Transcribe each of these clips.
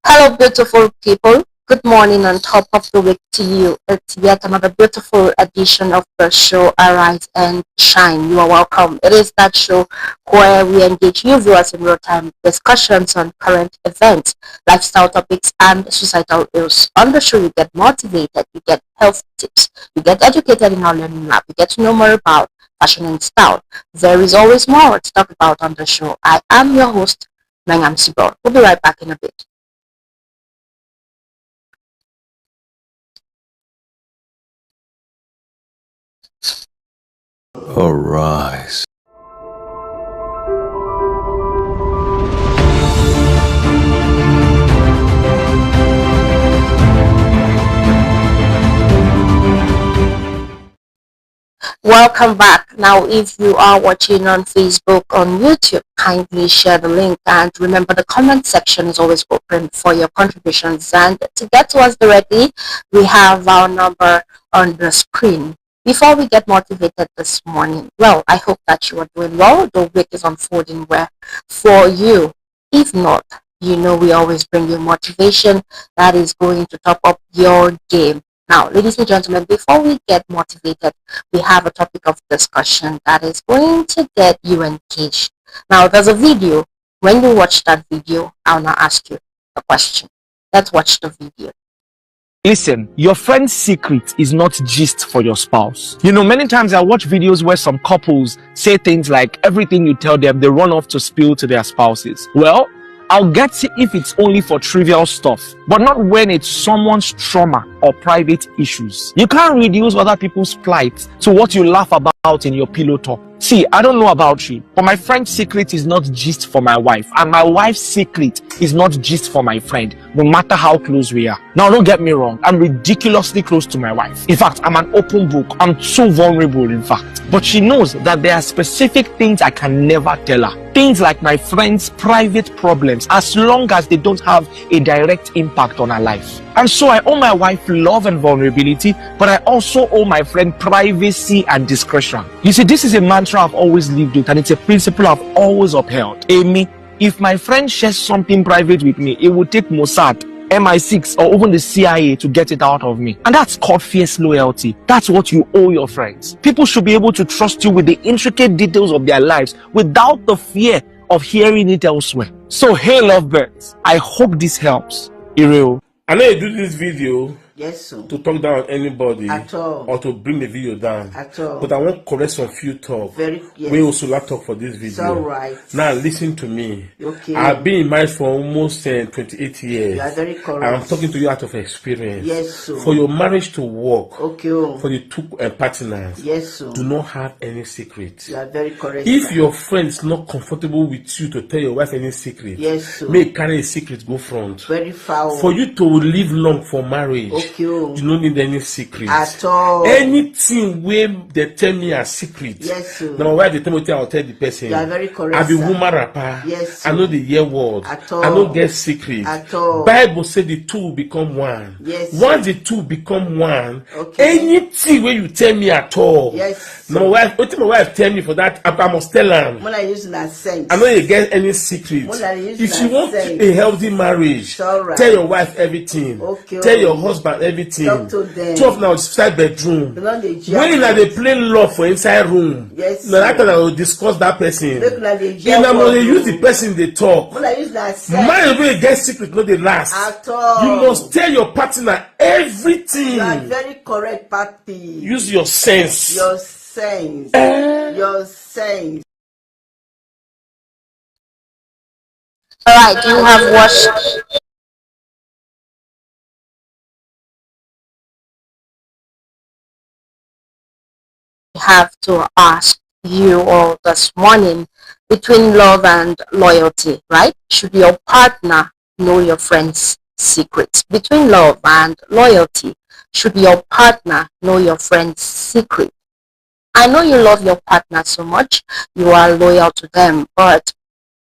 Hello, beautiful people. Good morning and top of the week to you. It's yet another beautiful edition of the show Arise and Shine. You are welcome. It is that show where we engage you viewers in real-time discussions on current events, lifestyle topics, and societal issues. On the show, you get motivated, you get health tips, you get educated in our learning lab, you get to know more about fashion and style. There is always more to talk about on the show. I am your host, Mangam Sibor. We'll be right back in a bit. Arise. Welcome back. Now, if you are watching on Facebook, on YouTube, kindly share the link, and remember the comment section is always open for your contributions. And to get to us directly, we have our number on the screen. Before we get motivated this morning, well, I hope that you are doing well. The week is unfolding well for you. If not, you know we always bring you motivation that is going to top up your game. Now, ladies and gentlemen, before we get motivated, we have a topic of discussion that is going to get you engaged. Now, there's a video. When you watch that video, I'll now ask you a question. Let's watch the video. Listen, your friend's secret is not just for your spouse. You know, many times I watch videos where some couples say things like everything you tell them, they run off to spill to their spouses. Well, I'll get it if it's only for trivial stuff, but not when it's someone's trauma or private issues. You can't reduce other people's plight to what you laugh about in your pillow talk. See, I don't know about you, but my friend's secret is not just for my wife, and my wife's secret is not just for my friend, no matter how close we are. Now, don't get me wrong, I'm ridiculously close to my wife. In fact, I'm an open book. I'm so vulnerable, in fact. But she knows that there are specific things I can never tell her. Things like my friend's private problems, as long as they don't have a direct impact on her life. And so I owe my wife love and vulnerability, but I also owe my friend privacy and discretion. You see, this is a mantra I've always lived with, and it's a principle I've always upheld. Amy, if my friend shares something private with me, it would take Mossad, MI6, or even the CIA to get it out of me. And that's called fierce loyalty. That's what you owe your friends. People should be able to trust you with the intricate details of their lives without the fear of hearing it elsewhere. So, hey lovebirds, I hope this helps. Ireo. I know you do this video yes, sir. to talk down on anybody At all. or to bring the video down. At all. But I want to correct some few talk. Yes. We also talk for this video. It's all right. Now listen to me. Okay. I've been in marriage for almost 28 years. You are very correct. I'm talking to you out of experience. Yes, sir. For your marriage to work, okay. for the two partners, yes, sir. do not have any secret. You are very correct. If your friend is not comfortable with you to tell your wife any secret, yes, sir. may carry a secret go front. Very foul. For you to live long for marriage, okay. you don't need any secret at all. Anything where they tell me a secret, yes, sir. Now why they tell me I'll tell the person. You are very correct. I be woman rapper. Yes, sir. I know the year word. At all. I don't get secret. At all. Bible say the two will become one. Yes. Once the two become one, okay. anything where you tell me at all. Yes. Now wife, what my wife tell me for that, I must tell her. When I use that sense. I know you get any secret. If you want a healthy marriage, right. Tell your wife everything. Okay. Tell your husband everything. Talk to them. 12 now inside bedroom. When they play love for inside room, yes, now that time I will discuss that person. Then I'm gonna use the person they talk. When I use that mind wey get secret no dey last. At all. You must tell your partner everything. You are very correct, papi. Use your sense. Your sense. Your sense. All right, you have watched. Have to ask you all this morning, between love and loyalty, right? Should your partner know your friend's secrets? Between love and loyalty, should your partner know your friend's secret? I know you love your partner so much, you are loyal to them, but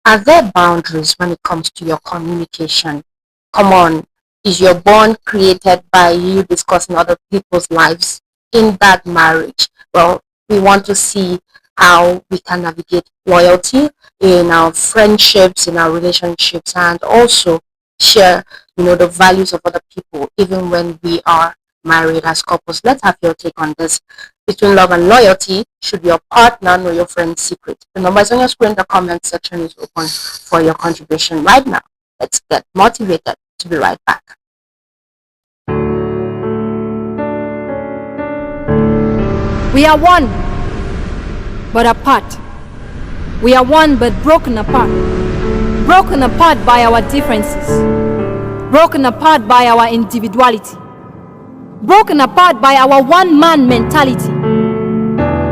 are there boundaries when it comes to your communication? Come on, is your bond created by you discussing other people's lives in that marriage? Well, we want to see how we can navigate loyalty in our friendships, in our relationships, and also share, the values of other people, even when we are married as couples. Let's have your take on this. Between love and loyalty, should your partner know your friend's secret? The number is on your screen. The comment section is open for your contribution right now. Let's get motivated to be right back. We are one, but apart. We are one, but broken apart. Broken apart by our differences. Broken apart by our individuality. Broken apart by our one-man mentality.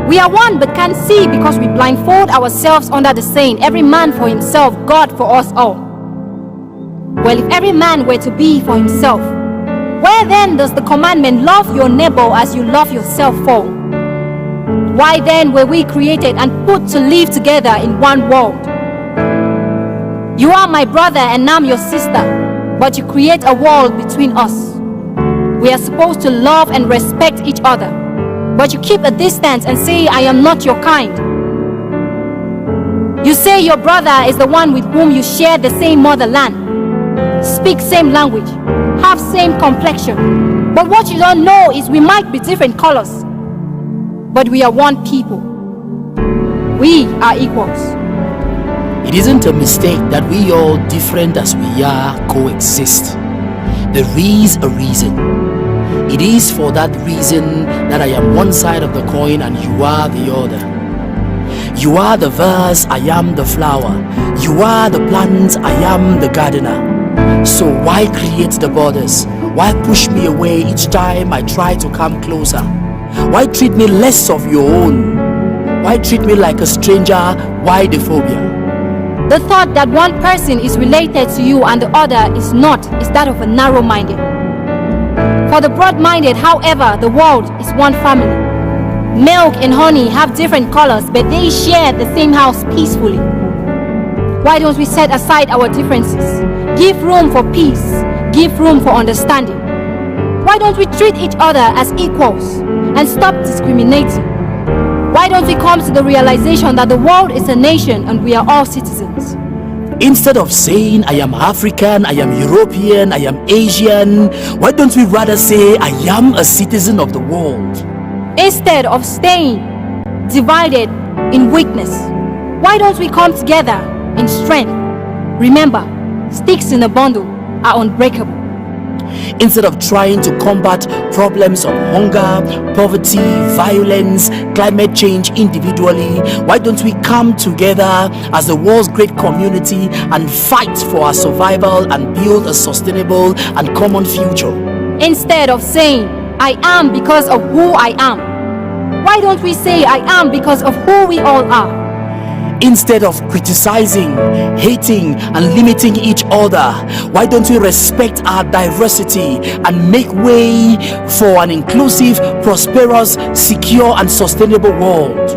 We are one, but can't see because we blindfold ourselves under the saying, every man for himself, God for us all. Well, if every man were to be for himself, where then does the commandment, love your neighbor as you love yourself, fall? Why then were we created and put to live together in one world? You are my brother and I'm your sister, but you create a wall between us. We are supposed to love and respect each other, but you keep a distance and say, I am not your kind. You say your brother is the one with whom you share the same motherland, speak same language, have same complexion. But what you don't know is we might be different colors, but we are one people. We are equals. It isn't a mistake that we all, different as we are, coexist. There is a reason. It is for that reason that I am one side of the coin and you are the other. You are the vase, I am the flower. You are the plant, I am the gardener. So why create the borders? Why push me away each time I try to come closer? Why treat me less of your own? Why treat me like a stranger? Why the phobia? The thought that one person is related to you and the other is not is that of a narrow-minded. For the broad-minded, however, the world is one family. Milk and honey have different colors, but they share the same house peacefully. Why don't we set aside our differences? Give room for peace. Give room for understanding. Why don't we treat each other as equals and stop discriminating? Why don't we come to the realization that the world is a nation and we are all citizens? Instead of saying I am African, I am European, I am Asian, why don't we rather say I am a citizen of the world? Instead of staying divided in weakness, why don't we come together in strength? Remember, sticks in a bundle are unbreakable. Instead of trying to combat problems of hunger, poverty, violence, climate change individually, why don't we come together as the world's great community and fight for our survival and build a sustainable and common future? Instead of saying, I am because of who I am, why don't we say I am because of who we all are? Instead of criticizing, hating, and limiting each other, why don't we respect our diversity and make way for an inclusive, prosperous, secure, and sustainable world?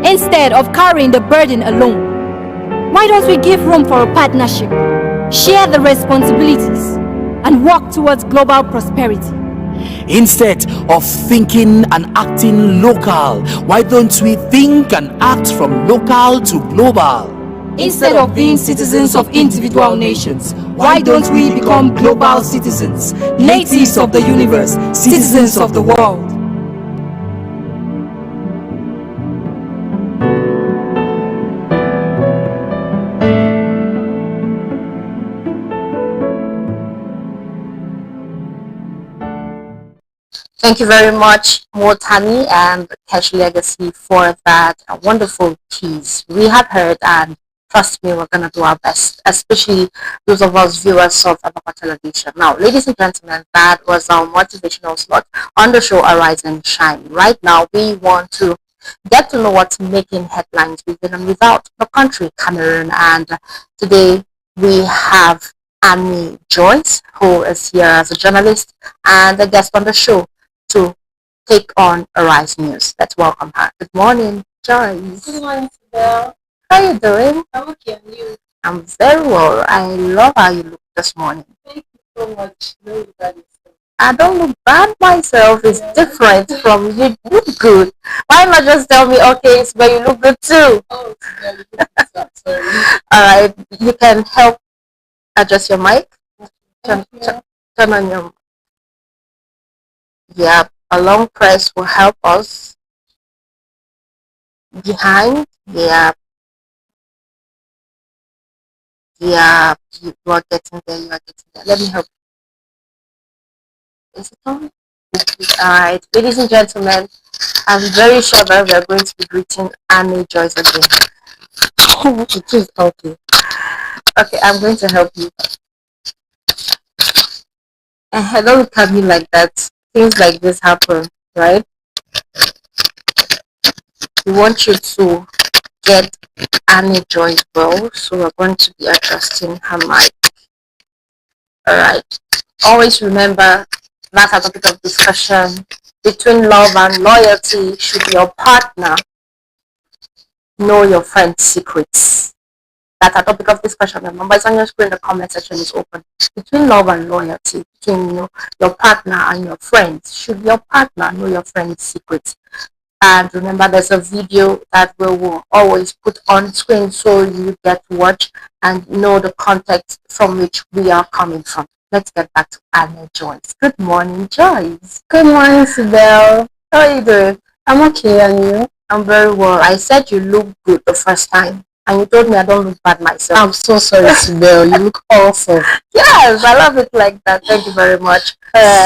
Instead of carrying the burden alone, why don't we give room for a partnership, share the responsibilities, and work towards global prosperity? Instead of thinking and acting local, why don't we think and act from local to global? Instead of being citizens of individual nations, why don't we become global citizens, natives of the universe, citizens of the world? Thank you very much, Motani and Cash Legacy, for that wonderful piece. We have heard, and trust me, we're going to do our best, especially those of us viewers of Ababa Television. Now, ladies and gentlemen, that was our motivational slot on the show Arise and Shine. Right now, we want to get to know what's making headlines within and without the country, Cameroon. And today, we have Annie Joyce, who is here as a journalist and a guest on the show to take on Arise News. Let's welcome her. Good morning, Joyce. Good morning, Sibel. How are you doing? I'm okay, and you? I'm very well. I love how you look this morning. Thank you so much. No, you got it. I don't look bad myself. It's different from you. You look good. Why not just tell me, okay, it's where you look good too? Oh, Sibel, you look so sorry. All right. You can help adjust your mic. Turn on your. Yeah, a long press will help us. Behind, yeah, yeah, you are getting there. You are getting there. Let me help. Is it on? Alright, ladies and gentlemen, I'm very sure that we are going to be greeting Annie Joyce again. It is okay. Okay, I'm going to help you. Don't look at me like that. Things like this happen, right? We want you to get Annie Joyce well, so we're going to be adjusting her mic. Alright. Always remember that's a topic of discussion. Between love and loyalty, should your partner know your friend's secrets? That's a topic of discussion. Remember, it's on your screen. The comment section is open. Between love and loyalty, between your partner and your friends, should your partner know your friend's secrets? And remember, there's a video that we will always put on screen so you get to watch and know the context from which we are coming from. Let's get back to Anna Joyce. Good morning, Joyce. Good morning, Sibel. How are you doing? I'm okay, and you? I'm very well. I said you look good the first time, and you told me I don't look bad myself. I'm so sorry, Sibel. You look awesome. Yes, I love it like that. Thank you very much.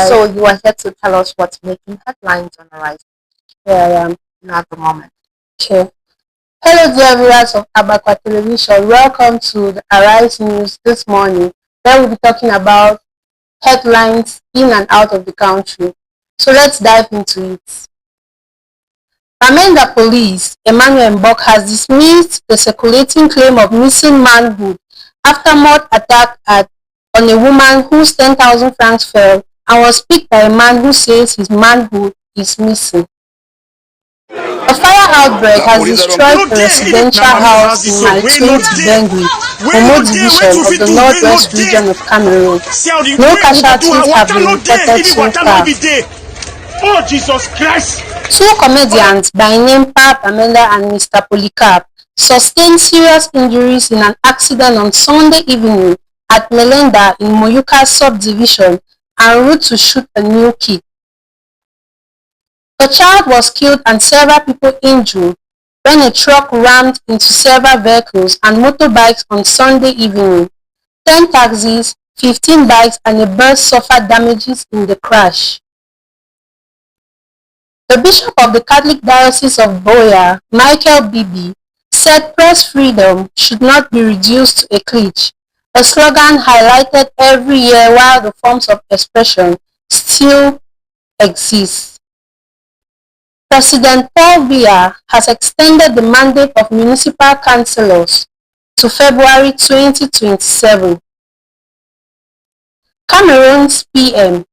So you are here to tell us what's making headlines on the rise. Here I am. You have the moment. Okay. Hello, dear viewers of Abakwa Television. Welcome to the Arise News this morning. Where we'll be talking about headlines in and out of the country. So let's dive into it. Bamenda Police, Emmanuel Mbok, has dismissed the circulating claim of missing manhood after mob attack on a woman whose 10,000 francs fell and was picked by a man who says his manhood is missing. A fire outbreak has destroyed a residential house in Maltwin, Bengui, Omo division of the northwest region of Cameroon. No casualties have been reported so far. Oh, Jesus Christ! Two comedians by name Pap Amanda and Mr. Polycarp sustained serious injuries in an accident on Sunday evening at Melenda in Moyuka subdivision en route to shoot a new kid. A child was killed and several people injured when a truck rammed into several vehicles and motorbikes on Sunday evening. 10 taxis, 15 bikes and a bus suffered damages in the crash. The Bishop of the Catholic Diocese of Boya, Michael Bibi, said press freedom should not be reduced to a cliche, a slogan highlighted every year while the forms of expression still exist. President Paul Biya has extended the mandate of municipal councillors to February 2027. Cameroon's PM,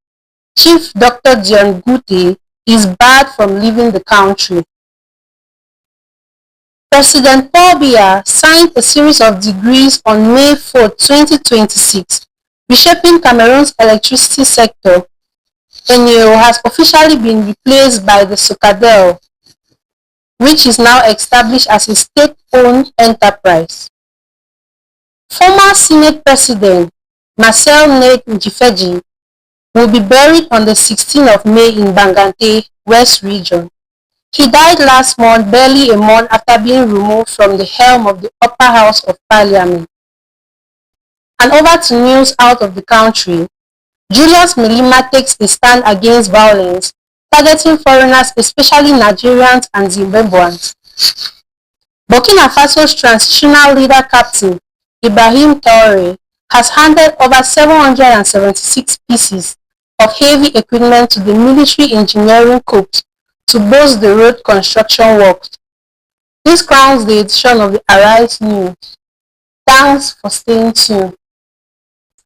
Chief Dr. Dion Gute, is barred from leaving the country. President Paul Biya signed a series of decrees on May 4, 2026, reshaping Cameroon's electricity sector. NEO has officially been replaced by the Socadel, which is now established as a state-owned enterprise. Former Senate President Marcel Nate Njifeji will be buried on the 16th of May in Bangante, West Region. He died last month, barely a month after being removed from the helm of the Upper House of Parliament. And over to news out of the country. Julius Malema takes a stand against violence, targeting foreigners, especially Nigerians and Zimbabweans. Burkina Faso's transitional leader captain, Ibrahim Traoré, has handed over 776 pieces of heavy equipment to the military engineering corps to boost the road construction works. This crowns the edition of the Arise News. Thanks for staying tuned.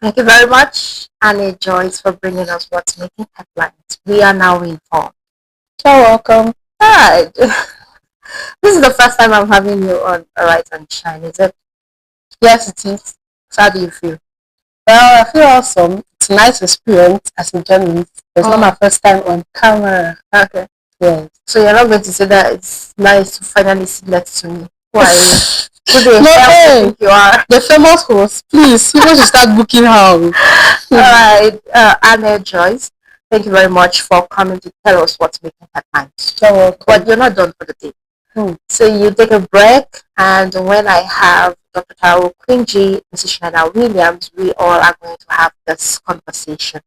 Thank you very much, Annie Joyce, for bringing us what's making headlines. We are now informed. You're welcome. Right. This is the first time I'm having you on Arise and Shine, is it? Yes, it is. So how do you feel? Well, I feel awesome. It's a nice experience as a journalist. It's not my first time on camera. Okay. Yes. So you're not going to say that it's nice to finally sit next to me. Why? Who do you No, think you are? The famous host. Please, people should start booking her. right, Anne Joyce, thank you very much for coming to tell us what's making headlines. You're welcome. But you're not done for the day. So you take a break, and when I have Dr. Taro Quinji, Mrs. Schneider Williams, we all are going to have this conversation.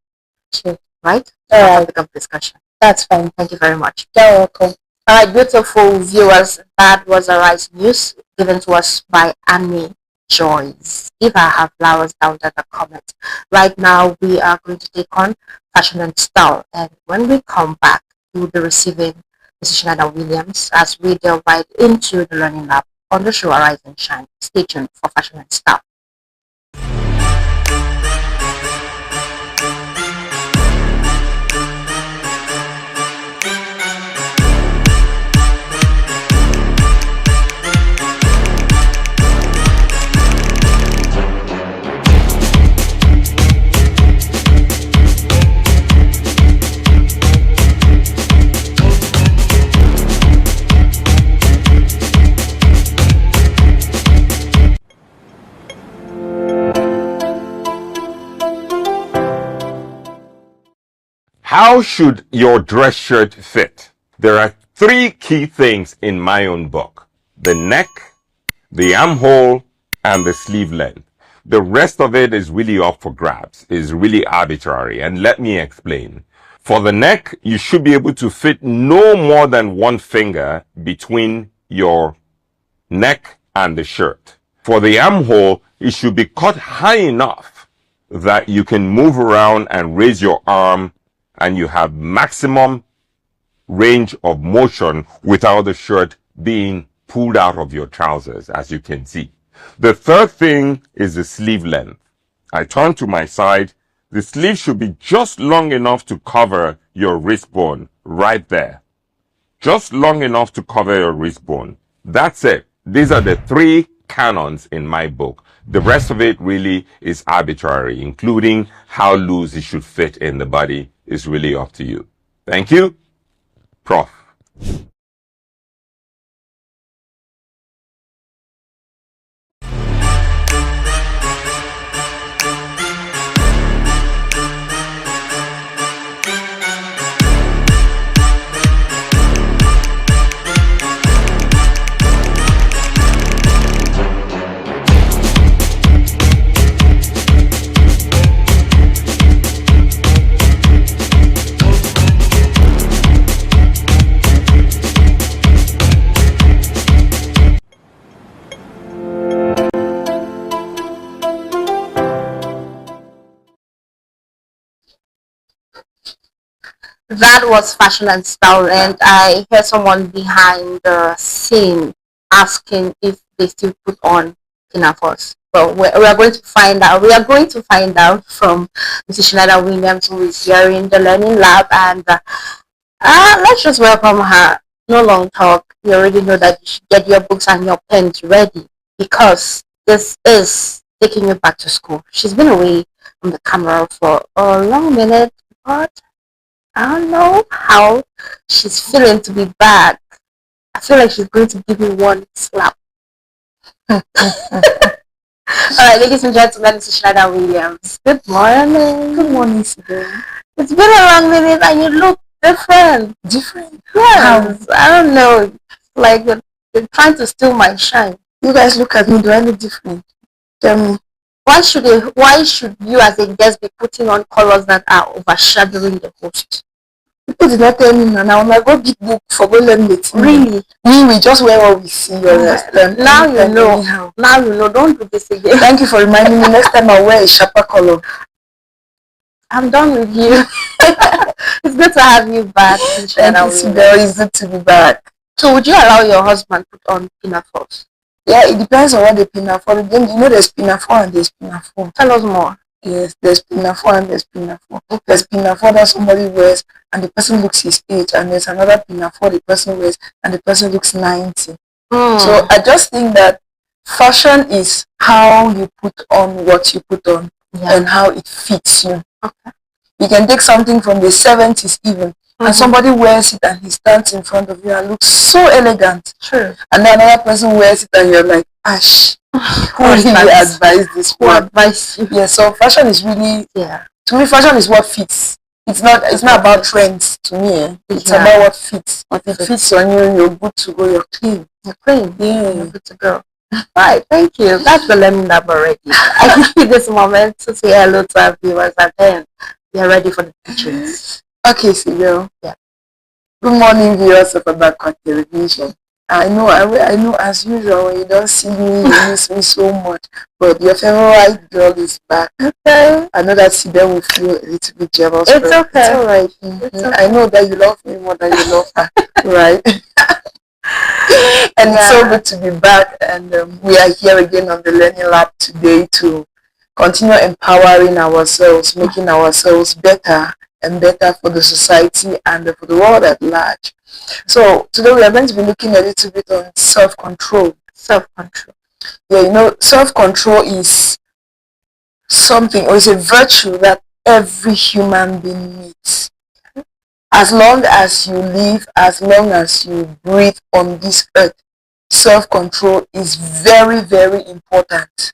Sure. Right? Alright. Topic of discussion. That's fine. Thank you very much. You're welcome. All right, beautiful viewers, that was Arise News given to us by Annie Joyce. Give her her flowers down in the comments. Right now, we are going to take on fashion and style, and when we come back, we will be receiving Mrs. Schneider Williams as we delve right into the learning lab on the show Arise and Shine. Stay tuned for fashion and style. How should your dress shirt fit? There are 3 key things in my own book: the neck, the armhole, and the sleeve length. The rest of it is really up for grabs, is really arbitrary, and let me explain. For the neck, you should be able to fit no more than 1 finger between your neck and the shirt. For the armhole, it should be cut high enough that you can move around and raise your arm, and you have maximum range of motion without the shirt being pulled out of your trousers, as you can see. The third thing is the sleeve length. I turn to my side. The sleeve should be just long enough to cover your wrist bone right there. Just long enough to cover your wrist bone. That's it. These are the 3 canons in my book. The rest of it really is arbitrary, including how loose it should fit in the body is really up to you. Thank you, Prof. That was fashion and style, and I hear someone behind the scene asking if they still put on pinafores. Well, we are going to find out. We are going to find out from Mrs. Schneider Williams, who is here in the learning lab, and let's just welcome her. No long talk. You already know that you should get your books and your pens ready, because this is taking you back to school. She's been away from the camera for a long minute, but I don't know how she's feeling to be back. I feel like she's going to give me one slap. All right, ladies and gentlemen, this is Schneider Williams. Good morning. Good morning, Sibyl. It's been a long minute and you look different. Different? Yes. I don't know. Like you're trying to steal my shine. You guys look at me. Do I look different? Tell me. Why should you as a guest be putting on colors that are overshadowing the host? People did not tell me now. I go big book for go learn the thing. Really? We just wear what we see. You understand? Now you know. Now you know. Don't do this again. Thank you for reminding me. Next time I'll wear a sharper color. I'm done with you. It's good to have you back. Thank you, Sibyl. It's good to be back. So would you allow your husband to put on pinafores? Yeah, it depends on what the pinafore. Then you know there's pinafore and there's pinafore. Tell us more. Yes, there's pinafore and there's pinafore. There's pinafore that somebody wears and the person looks his age, and there's another pinafore the person wears and the person looks 90. So I just think that fashion is how you put on what you put on and how it fits you. Okay. You can take something from the 70s even, and somebody wears it and he stands in front of you and looks so elegant. True. And then another person wears it and you're like, Ash. who really advise this Who one. advise you? Yeah, so fashion is really, to me, fashion is what fits. It's not about trends to me. It's about what fits. If it fits on you, you're good to go, you're clean. You're clean. Yeah. You're good to go. Right, thank you. That's the learning lab already. I give you this moment to say hello to our viewers, and then we are ready for the teachings. Okay, Sibyl. Yeah. Good morning, viewers of Abacon Television. I know, as usual, when you don't see me, you miss me so much. But your favorite girl is back. Okay. I know that Sibyl will feel a little bit jealous. It's okay. It's all right. It's okay. I know that you love me more than you love her, right? And it's so good to be back. And we are here again on the Learning Lab today to continue empowering ourselves, making ourselves better and better for the society and for the world at large. So today we are going to be looking a little bit on self-control. Self-control. Yeah, self-control is something, or is a virtue that every human being needs. As long as you live, as long as you breathe on this earth, self-control is very, very important.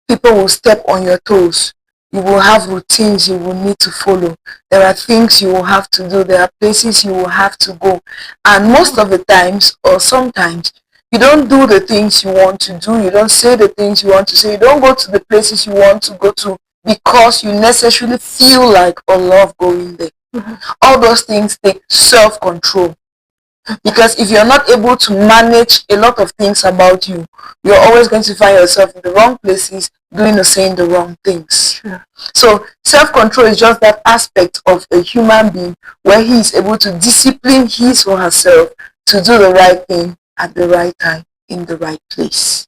People will step on your toes. You will have routines you will need to follow. There are things you will have to do. There are places you will have to go. And most of the times, or sometimes, you don't do the things you want to do. You don't say the things you want to say. You don't go to the places you want to go to because you necessarily feel like or love going there. All those things take self-control. Because if you're not able to manage a lot of things about you, you're always going to find yourself in the wrong places, doing or saying the wrong things. So self-control is just that aspect of a human being where he is able to discipline his or herself to do the right thing at the right time, in the right place.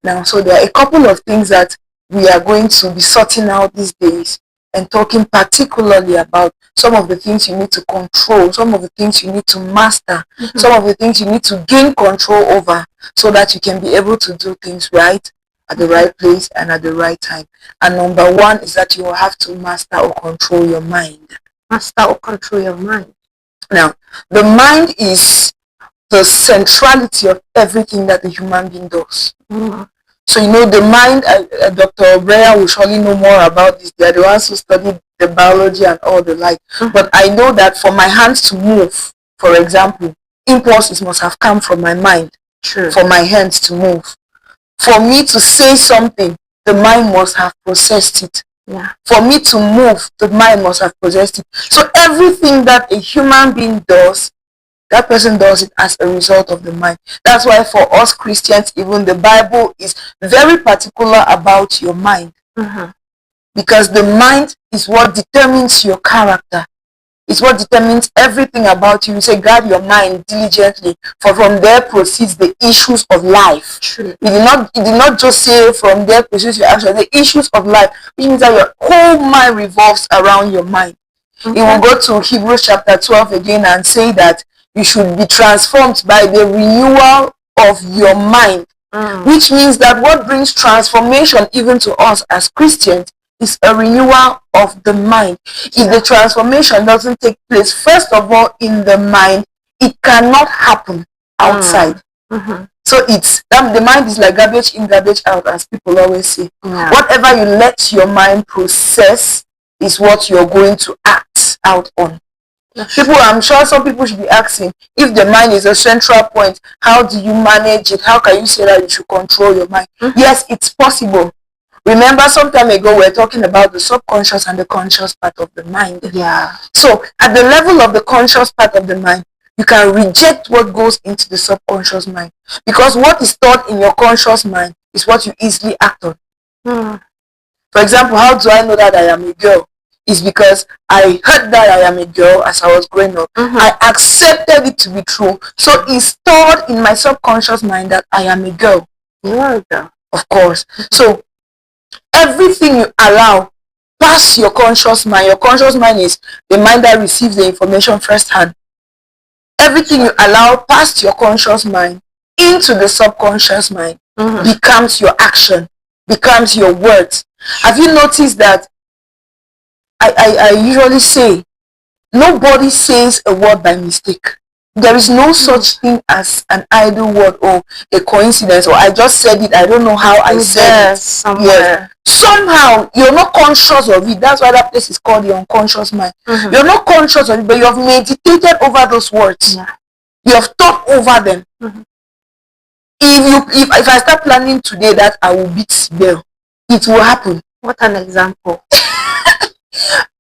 Now, so there are a couple of things that we are going to be sorting out these days and talking particularly about some of the things you need to control, some of the things you need to master, some of the things you need to gain control over so that you can be able to do things right at the right place and at the right time. And number one is that you will have to master or control your mind. Master or control your mind. Now, the mind is the centrality of everything that the human being does. So, the mind, Dr. Breyer will surely know more about this. They are the ones who study the biology and all the like. But I know that for my hands to move, for example, impulses must have come from my mind. For my hands to move. For me to say something, the mind must have processed it. For me to move, the mind must have processed it. So everything that a human being does, that person does it as a result of the mind. That's why for us Christians, even the Bible is very particular about your mind. Because the mind is what determines your character. It's what determines everything about you. You say, guard your mind diligently, for from there proceeds the issues of life. It did not just say from there proceeds your action, the issues of life, which means that your whole mind revolves around your mind. It will go to Hebrews chapter 12 again and say that you should be transformed by the renewal of your mind, which means that what brings transformation even to us as Christians is a renewal of the mind. If the transformation doesn't take place, first of all, in the mind, it cannot happen outside. So the mind is like garbage in, garbage out, as people always say. Whatever you let your mind process is what you're going to act out on. I'm sure some people should be asking, if the mind is a central point, how do you manage it? How can you say that you should control your mind? Yes, it's possible. Remember, some time ago, we were talking about the subconscious and the conscious part of the mind. So, at the level of the conscious part of the mind, you can reject what goes into the subconscious mind. Because what is thought in your conscious mind is what you easily act on. For example, how do I know that I am a girl? Is because I heard that I am a girl as I was growing up. I accepted it to be true. So it's stored in my subconscious mind that I am a girl. You are a girl. Of course. So everything you allow past your conscious mind is the mind that receives the information firsthand. Everything you allow past your conscious mind into the subconscious mind becomes your action, becomes your words. Have you noticed that I usually say, nobody says a word by mistake. There is no such thing as an idle word or a coincidence, or I just said it, I don't know how I said it. Somewhere. Yes. Somehow you're not conscious of it. That's why that place is called the unconscious mind. You're not conscious of it, but you have meditated over those words. Yeah. You have thought over them. If I start planning today that I will beat Bell, it will happen. What an example.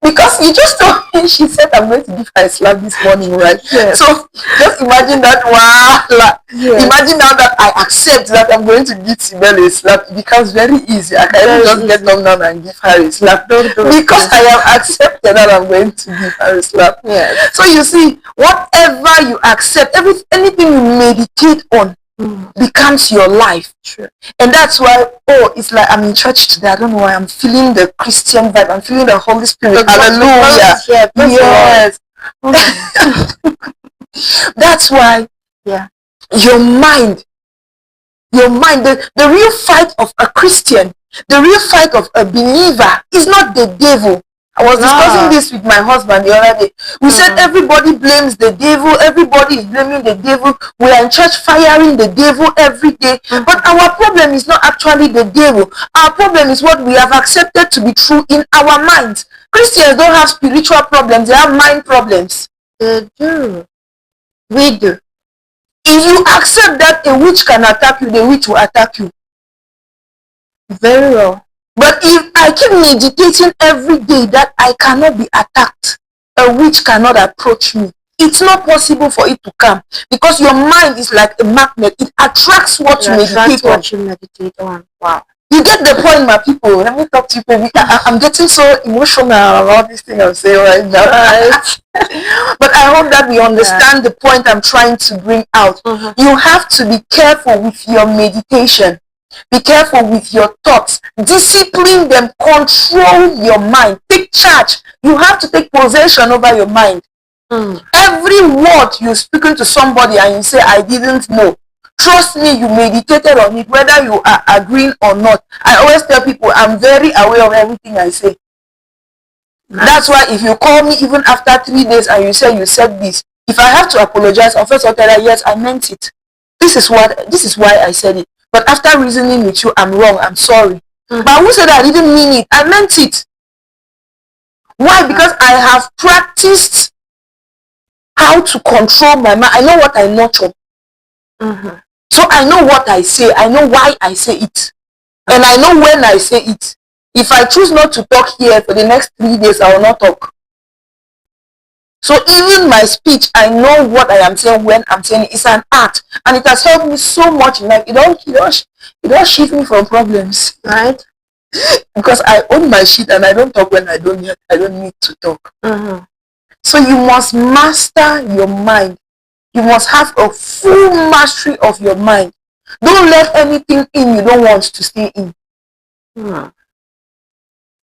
Because you just told me, she said I'm going to give her a slap this morning, right? Yes. So just imagine that. Wow, Yes. Imagine now that I accept that I'm going to give Sibel a slap. It becomes very easy. I can even just get down and give her a slap. Because I have accepted that I'm going to give her a slap. Yes. So you see, whatever you accept, anything you meditate on becomes your life. True. And that's why, it's like I'm in church today. I don't know why I'm feeling the Christian vibe. I'm feeling the Holy Spirit. Hallelujah. Yes. That's why your mind, the real fight of a Christian, the real fight of a believer is not the devil. I was discussing this with my husband the other day. We said everybody blames the devil. Everybody is blaming the devil. We are in church firing the devil every day. But our problem is not actually the devil. Our problem is what we have accepted to be true in our minds. Christians don't have spiritual problems. They have mind problems. They do. We do. If you accept that a witch can attack you, the witch will attack you. Very well. But if I keep meditating every day that I cannot be attacked, a witch cannot approach me, it's not possible for it to come, because your mind is like a magnet. It attracts what you meditate on. Wow. You get the point, my people. Let me talk to you. I'm getting so emotional about this thing I'm saying right now. But I hope that we understand the point I'm trying to bring out. You have to be careful with your meditation. Be careful with your thoughts. Discipline them. Control your mind. Take charge. You have to take possession over your mind. Every word you're speaking to somebody and you say, I didn't know. Trust me, you meditated on it, whether you are agreeing or not. I always tell people, I'm very aware of everything I say. That's why if you call me even after 3 days and you say you said this, if I have to apologize, I'll first tell you, yes, I meant it. This is why I said it. But after reasoning with you, I'm wrong. I'm sorry. But who said I didn't mean it? I meant it. Why? Because I have practiced how to control my mind. I know what I nurture. So I know what I say. I know why I say it. And I know when I say it. If I choose not to talk here for the next 3 days, I will not talk. So even my speech, I know what I am saying when I'm saying it. It's an art, and it has helped me so much in life. It don't shift me from problems, right? Because I own my shit and I don't talk when I don't need to talk. So you must master your mind. You must have a full mastery of your mind. Don't let anything in you don't want to stay in.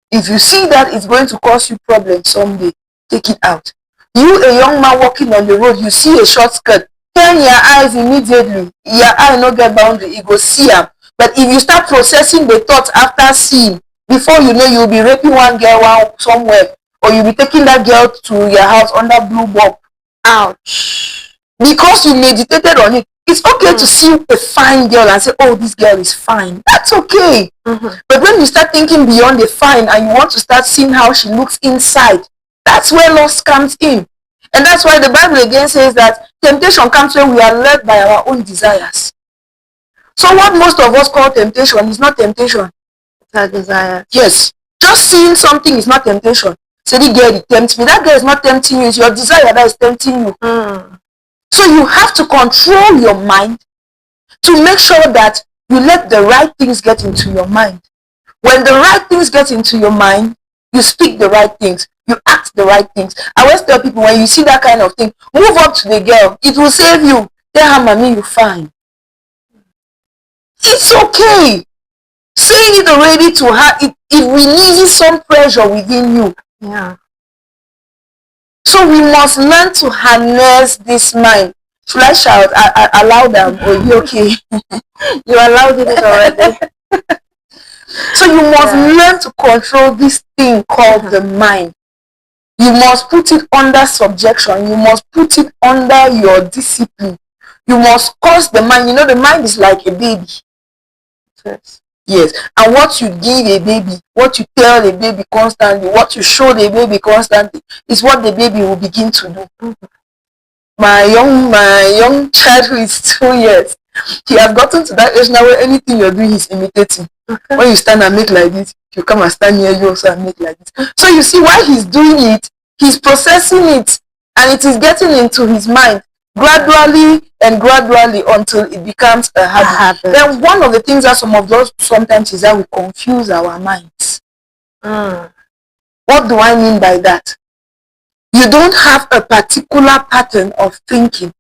If you see that it's going to cause you problems someday, take it out. You, a young man walking on the road, you see a short skirt, turn your eyes immediately. Your eye no get boundary, you go see them. But if you start processing the thoughts after seeing, before you know, you'll be raping one girl somewhere, or you'll be taking that girl to your house under blue bulb. Ouch. Because you meditated on it. It's okay to see a fine girl and say, oh, this girl is fine. That's okay. But when you start thinking beyond the fine and you want to start seeing how she looks inside, that's where lust comes in. And that's why the Bible again says that temptation comes when we are led by our own desires. So what most of us call temptation is not temptation. It's a desire. Yes. Just seeing something is not temptation. Say, the girl tempts me. That girl is not tempting you. It's your desire that is tempting you. So you have to control your mind to make sure that you let the right things get into your mind. When the right things get into your mind, you speak the right things. You act the right things. I always tell people, when you see that kind of thing, move up to the girl. It will save you. Tell her, mommy, you're fine. It's okay. Saying it already to her, it releases some pressure within you. Yeah. So we must learn to harness this mind. Should I shout? I allow them. Or you okay? You allowed it already. So you must learn to control this thing called the mind. You must put it under subjection. You must put it under your discipline. You must cause the mind. You know, the mind is like a baby. Yes. Yes. And what you give a baby, what you tell a baby constantly, what you show the baby constantly, is what the baby will begin to do. Mm-hmm. My young child who is 2 years, he has gotten to that age now where anything you're doing, he's imitating. Okay. When you stand and make like this, you come and stand near you also and make like this. So you see, while he's doing it, he's processing it, and it is getting into his mind gradually until it becomes a habit. Then one of the things that some of those sometimes is that we confuse our minds. What do I mean by that? You don't have a particular pattern of thinking.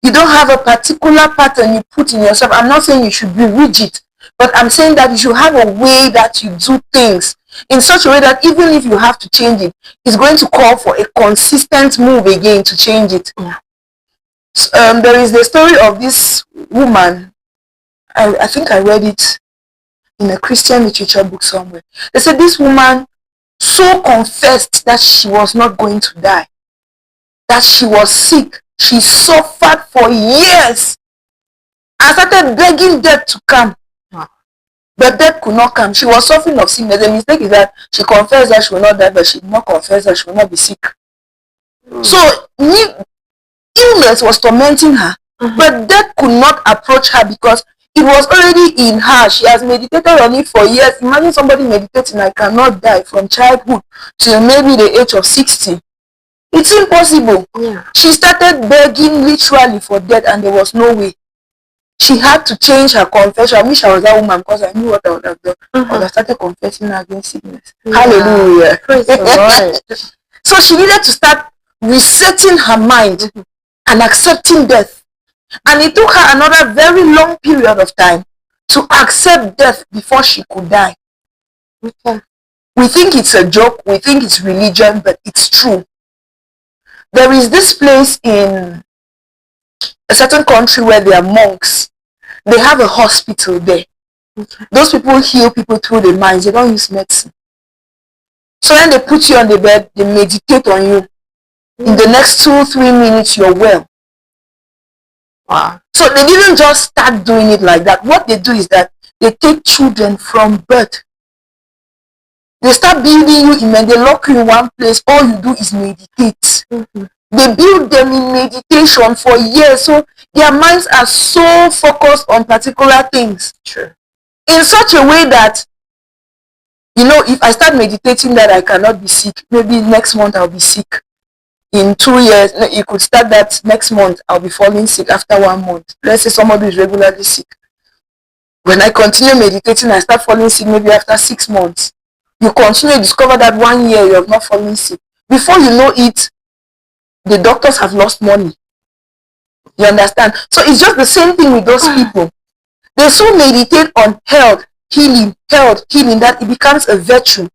You don't have a particular pattern you put in yourself. I'm not saying you should be rigid, but I'm saying that you should have a way that you do things in such a way that even if you have to change it, it's going to call for a consistent move again to change it. Yeah. There is the story of this woman. I think I read it in a Christian literature book somewhere. They said this woman so confessed that she was not going to die, that she was sick. She suffered for years and started begging death to come. But death could not come. She was suffering of sickness. The mistake is that she confessed that she will not die, but she did not confess that she will not be sick. So illness was tormenting her, but death could not approach her because it was already in her. She has meditated on it for years. Imagine somebody meditating, I cannot die from childhood till maybe the age of 60. It's impossible. Yeah. She started begging literally for death, and there was no way. She had to change her confession. I wish I was that woman because I knew what I would have done. I would have started confessing against sickness. Yeah. Hallelujah. Praise the Lord. So she needed to start resetting her mind and accepting death. And it took her another very long period of time to accept death before she could die. Okay. We think it's a joke, we think it's religion, but it's true. There is this place in a certain country where there are monks. They have a hospital there. Okay. Those people heal people through the minds. They don't use medicine. So when they put you on the bed, they meditate on you. In the next 2-3 minutes, you're well. Wow. So they didn't just start doing it like that. What they do is that they take children from birth. They start building you in, and they lock you in one place. All you do is meditate. They build them in meditation for years, so their minds are so focused on particular things. True. In such a way that, you know, if I start meditating that I cannot be sick, maybe next month I'll be sick. In 2 years, you could start that next month, I'll be falling sick after 1 month. Let's say somebody is regularly sick. When I continue meditating, I start falling sick maybe after 6 months. You continue to discover that 1 year you have not fallen sick. Before you know it, the doctors have lost money. You understand? So it's just the same thing with those people. They so meditate on health, healing, that it becomes a virtue.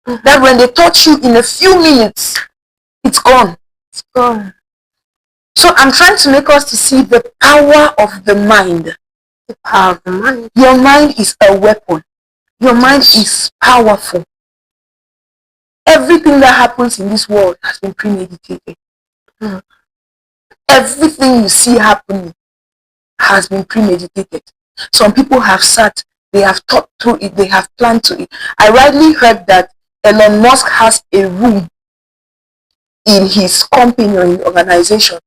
That when they touch you in a few minutes, it's gone. It's gone. So I'm trying to make us to see the power of the mind. The power of the mind. Your mind is a weapon. Your mind is powerful. Everything that happens in this world has been premeditated. Everything you see happening has been premeditated. Some people have sat, they have thought through it, they have planned to it. I rightly heard that Elon Musk has a room in his company or in organization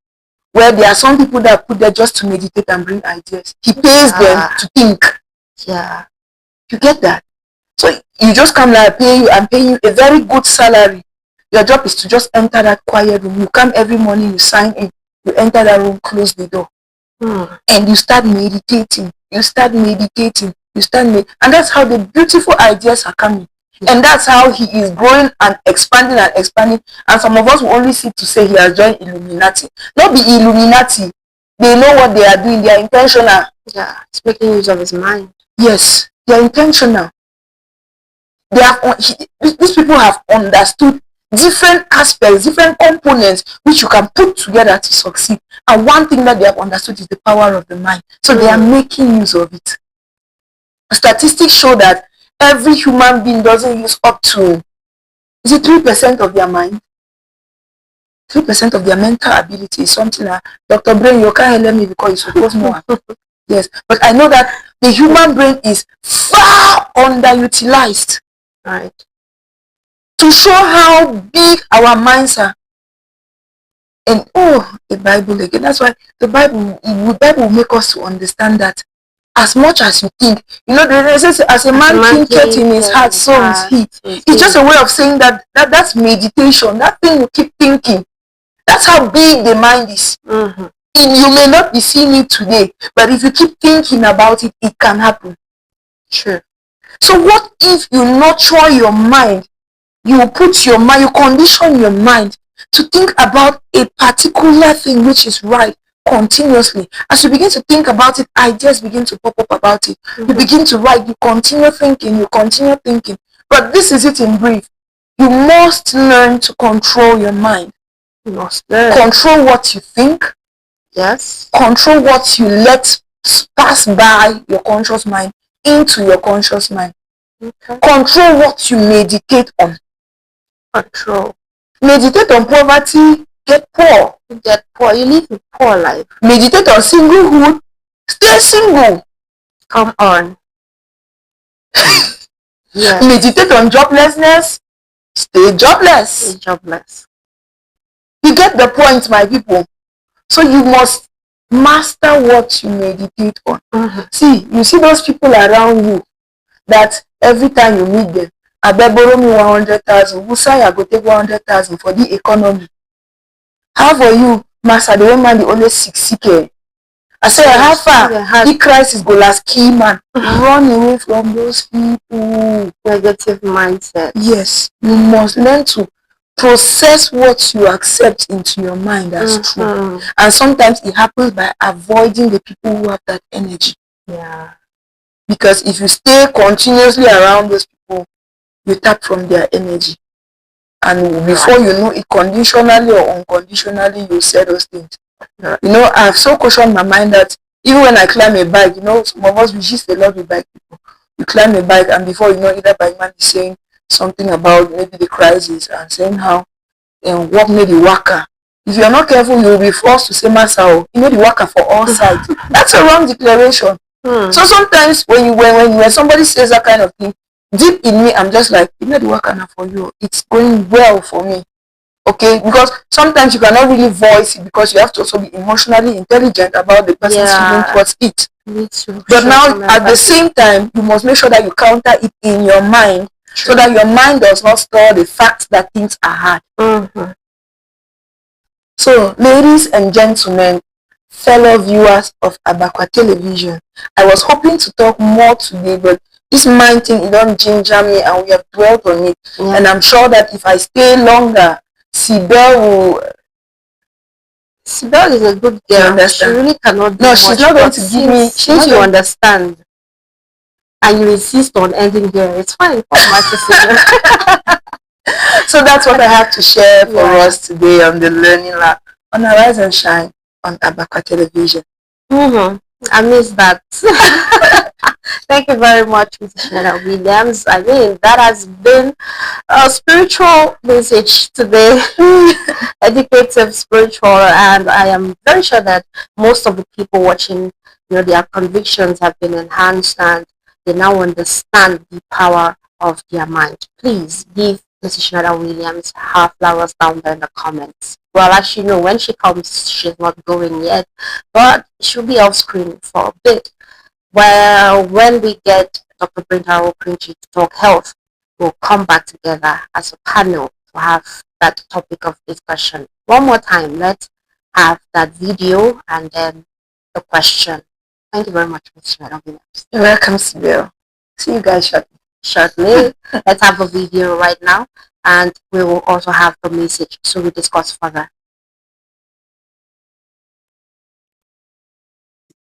where there are some people that are put there just to meditate and bring ideas. He pays them to think. Yeah. You get that? So you just come like, I'm paying you a very good salary. Your job is to just enter that quiet room. You come every morning, you sign in, you enter that room, close the door. And you start meditating. And that's how the beautiful ideas are coming. And that's how he is growing and expanding. And some of us will only see to say he has joined Illuminati. Not be Illuminati. They know what they are doing. They are intentional. Yeah, it's making use of his mind. Yes, they are intentional. These people have understood different aspects, different components which you can put together to succeed. And one thing that they have understood is the power of the mind. So they are making use of it. Statistics show that every human being doesn't use up to Is it 3% of their mind? 3% of their mental ability is something that Dr. Brain, you can't help me because you're supposed to know. Yes, but I know that the human brain is far underutilized. Right. To show how big our minds are. And the Bible again. That's why the Bible will make us to understand that as much as you think, there says, as a man thinketh in his heart, so is he. It's just a way of saying that's meditation. That thing you keep thinking. That's how big the mind is. Mm-hmm. You may not be seeing it today, but if you keep thinking about it, it can happen. Sure. So what if you nurture your mind? You condition your mind to think about a particular thing which is right continuously. As you begin to think about it, ideas begin to pop up about it. Mm-hmm. You begin to write, you continue thinking. But this is it in brief. You must learn to control your mind. You must learn. Control what you think. Yes. Control what you let pass by your conscious mind into your conscious mind. Okay. Control what you meditate on. Control. Meditate on poverty, get poor. Get poor. You live a poor life. Meditate on singlehood, stay single. Come on. Yes. Meditate on joblessness, stay jobless. Stay jobless. You get the point, my people. So you must master what you meditate on. Mm-hmm. See, you see those people around you that every time you meet them, I bet borrow me 100,000. Who say I go take 100,000 for the economy? How for you, master the woman the only 6K? I say, how far the crisis go last key man? Run away from those people. Negative mindset. Yes, you must learn to process what you accept into your mind as true. And sometimes it happens by avoiding the people who have that energy. Yeah. Because if you stay continuously around those people, you tap from their energy. And before you know it, conditionally or unconditionally, you say those things. I've so cautioned my mind that even when I climb a bike, some of us, we just a lot with bike people. You climb a bike and before you know, either bike man is saying something about maybe the crisis and saying how what made the worker. If you're not careful, you'll be forced to say Masao, you know the worker for all sides. That's a wrong declaration. So sometimes when somebody says that kind of thing, deep in me, I'm just like, you know the worker now for you. It's going well for me. Okay, because sometimes you cannot really voice it because you have to also be emotionally intelligent about the person's feeling towards it. But now, at the same time, you must make sure that you counter it in your mind. True. So that your mind does not store the fact that things are hard. Mm-hmm. So, ladies and gentlemen, fellow viewers of Abakwa Television, I was hoping to talk more today, but this mind thing, it don't ginger me and we have dwelt on it. Yeah. And I'm sure that if I stay longer, Sibel is a good girl. She really cannot do No, she's not going to give me. Since you understand and you insist on ending here, it's fine. So that's what I have to share for us today on the Learning Lab on Arise and Shine on Abakwa Television. I miss that. Thank you very much, Mrs. Shana Williams. I mean, that has been a spiritual message today, educative, spiritual, and I am very sure that most of the people watching, their convictions have been enhanced and they now understand the power of their mind. Please give Mrs. Shana Williams her flowers down there in the comments. Well, actually, no, when she comes, she's not going yet, but she'll be off screen for a bit. Well, when we get Dr. Brenda Okrinchi to talk health, we'll come back together as a panel to have that topic of discussion. One more time, let's have that video and then the question. Thank you very much, Ms. Williams. You're welcome, Sibyl. See you guys shortly. Let's have a video right now and we will also have the message so we discuss further.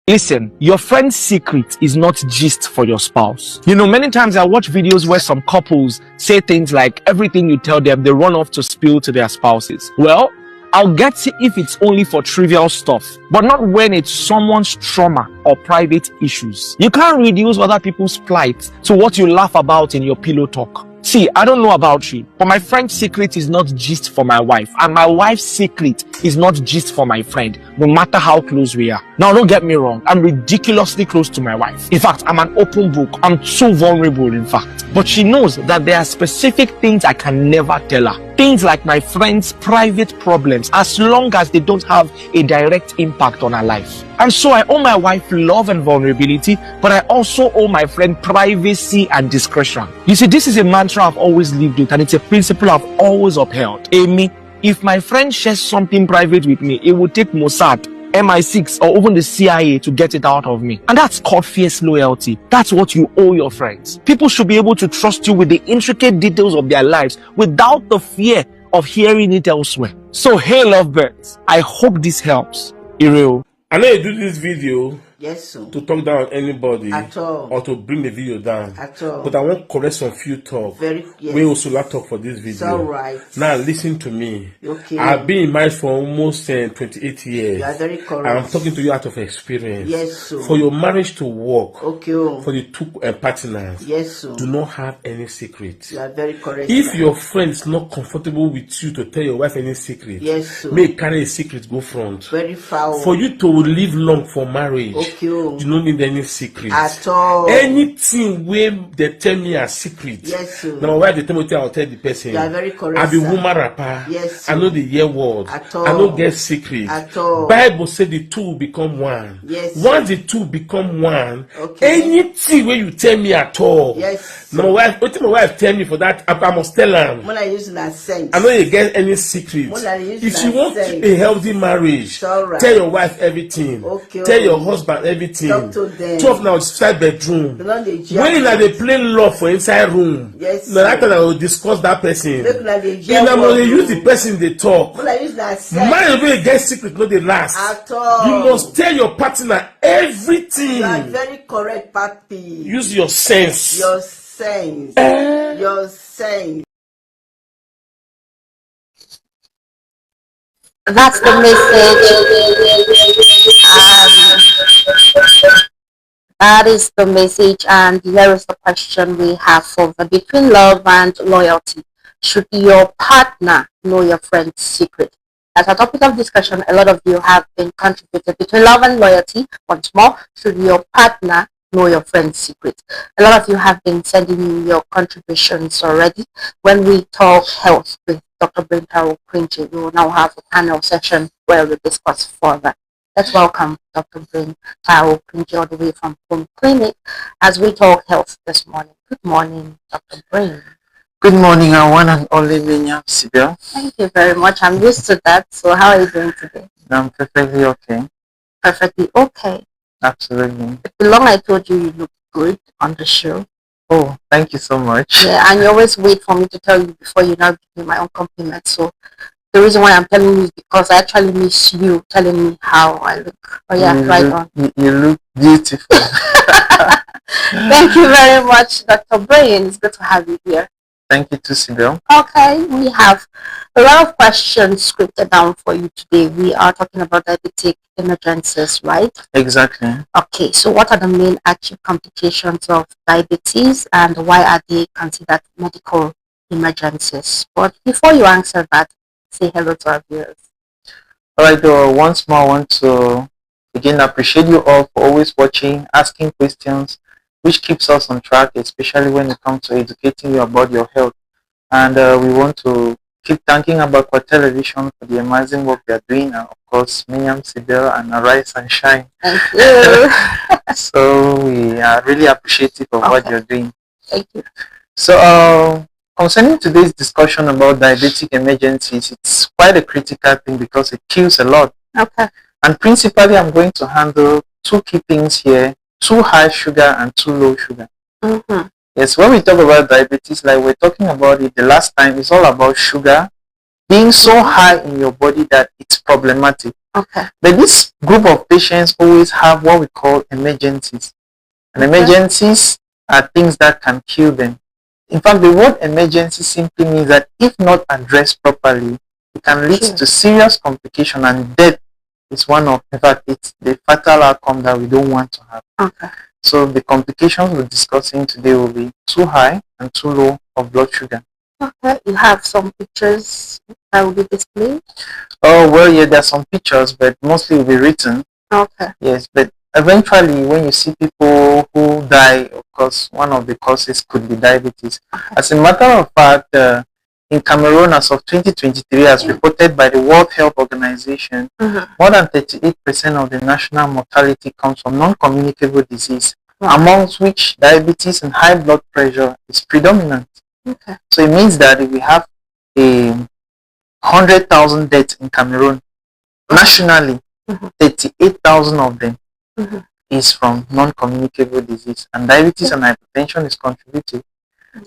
Listen, your friend's secret is not just for your spouse. Many times I watch videos where some couples say things like everything you tell them, they run off to spill to their spouses. Well, I'll get it if it's only for trivial stuff, but not when it's someone's trauma or private issues. You can't reduce other people's plight to what you laugh about in your pillow talk. See, I don't know about you, but my friend's secret is not just for my wife, and my wife's secret is not just for my friend, no matter how close we are. Now, don't get me wrong, I'm ridiculously close to my wife. In fact, I'm an open book. I'm so vulnerable, in fact. But she knows that there are specific things I can never tell her. Things like my friend's private problems, as long as they don't have a direct impact on her life. And so I owe my wife love and vulnerability, but I also owe my friend privacy and discretion. You see, this is a mantra I've always lived with, and it's a principle I've always upheld. Amy, if my friend shares something private with me, it would take Mossad, MI6, or even the CIA to get it out of me. And that's called fierce loyalty. That's what you owe your friends. People should be able to trust you with the intricate details of their lives without the fear of hearing it elsewhere. So, hey lovebirds, I hope this helps. Ireo. I know you do this video Yes, sir. to talk down on anybody At all. or to bring the video down. At all. But I want to correct some few talk. We also talk for this video. It's all right. Now listen to me. Okay. I've been in marriage for almost 28 years. You are very correct. I'm talking to you out of experience. Yes, sir. For your marriage to work, Okay. for the two partners, Yes, sir. do not have any secrets. You are very correct. If sir. your friend is not comfortable with you to tell your wife any secret, Yes, sir. may carry a secret go front. Very foul. For you to live long for marriage, Okay. you don't need any secret At all. Anything where they tell me a secret. Yes, sir. Now why they tell me I'll tell the person. You are very correct. I be sir. woman rapper. Yes, I sir. know the year word. At all. I don't get secret. At all. Bible said the two will become one. Yes, Once the two become one, Okay. anything where you tell me at all. Yes. Now what my wife tell me for that, I must tell her. When I use that sense. I know you get any secret. When I use If you that want sense. a healthy marriage, Alright. tell your wife everything. Okay. Tell your husband everything. Talk to them. 12 now inside bedroom. They don't dey When jam. they play love for inside room, Yes, now that sir. time I will discuss that person. Make una dey If jam na must word, use the person they talk. When I use that sense. Marriage wey get secret no dey last. At all. You must tell your partner everything. You are very correct, Papi. Use your sense. Your sense. Your sense. That's the message. That is the message, and here is the question we have for the between love and loyalty. Should your partner know your friend's secret? As a topic of discussion, a lot of you have been contributed between love and loyalty. Once more, should your partner know your friend's secret? A lot of you have been sending me your contributions already. When we talk health with Dr. Brentaro Quincy, we will now have a panel session where we discuss further. Let's welcome Dr. Brentaro Quincy all the way from Homeclinic as we talk health this morning. Good morning, Dr. Brain. Good morning, one and only Minya Sibyl. Thank you very much. I'm used to that. So how are you doing today? I'm perfectly okay. Perfectly okay. Absolutely. The long I told you, you look good on the show. Oh, thank you so much. Yeah, and you always wait for me to tell you before you now give me my own compliment. So the reason why I'm telling you is because I actually miss you telling me how I look. Oh yeah, right on. You look beautiful. Thank you very much, Dr. Brain. It's good to have you here. Thank you too, Sibyl. Okay, we have a lot of questions scripted down for you today. We are talking about diabetic emergencies, right? Exactly. Okay, so what are the main acute complications of diabetes and why are they considered medical emergencies? But before you answer that, say hello to our viewers. All right, once more, I want to again appreciate you all for always watching, asking questions, which keeps us on track, especially when it comes to educating you about your health. And we want to keep thanking Abakwa Television for the amazing work they are doing, and of course, Miriam Sibyl and Arise and Shine. Thank you. So we are really appreciative of what you're doing. Thank you. So concerning today's discussion about diabetic emergencies, it's quite a critical thing because it kills a lot. Okay. And principally, I'm going to handle two key things here: too high sugar and too low sugar. Mm-hmm. Yes, when we talk about diabetes, like we're talking about it the last time, it's all about sugar being so high in your body that it's problematic. Okay. But this group of patients always have what we call emergencies. And emergencies are things that can kill them. In fact, the word emergency simply means that if not addressed properly, it can lead to serious complication, and death is one of, in fact, it's the fatal outcome that we don't want to have. Okay. So the complications we're discussing today will be too high and too low of blood sugar. Okay, you have some pictures that will be displayed? Oh, well, yeah, there are some pictures, but mostly will be written. Okay. Yes, but eventually when you see people who die, of course, one of the causes could be diabetes. Okay. As a matter of fact, in Cameroon as of 2023, as reported by the World Health Organization, more than 38% of the national mortality comes from non-communicable disease, amongst which diabetes and high blood pressure is predominant. Okay. So it means that if we have a 100,000 deaths in Cameroon, nationally, 38,000 of them is from non-communicable disease, and diabetes and hypertension is contributing.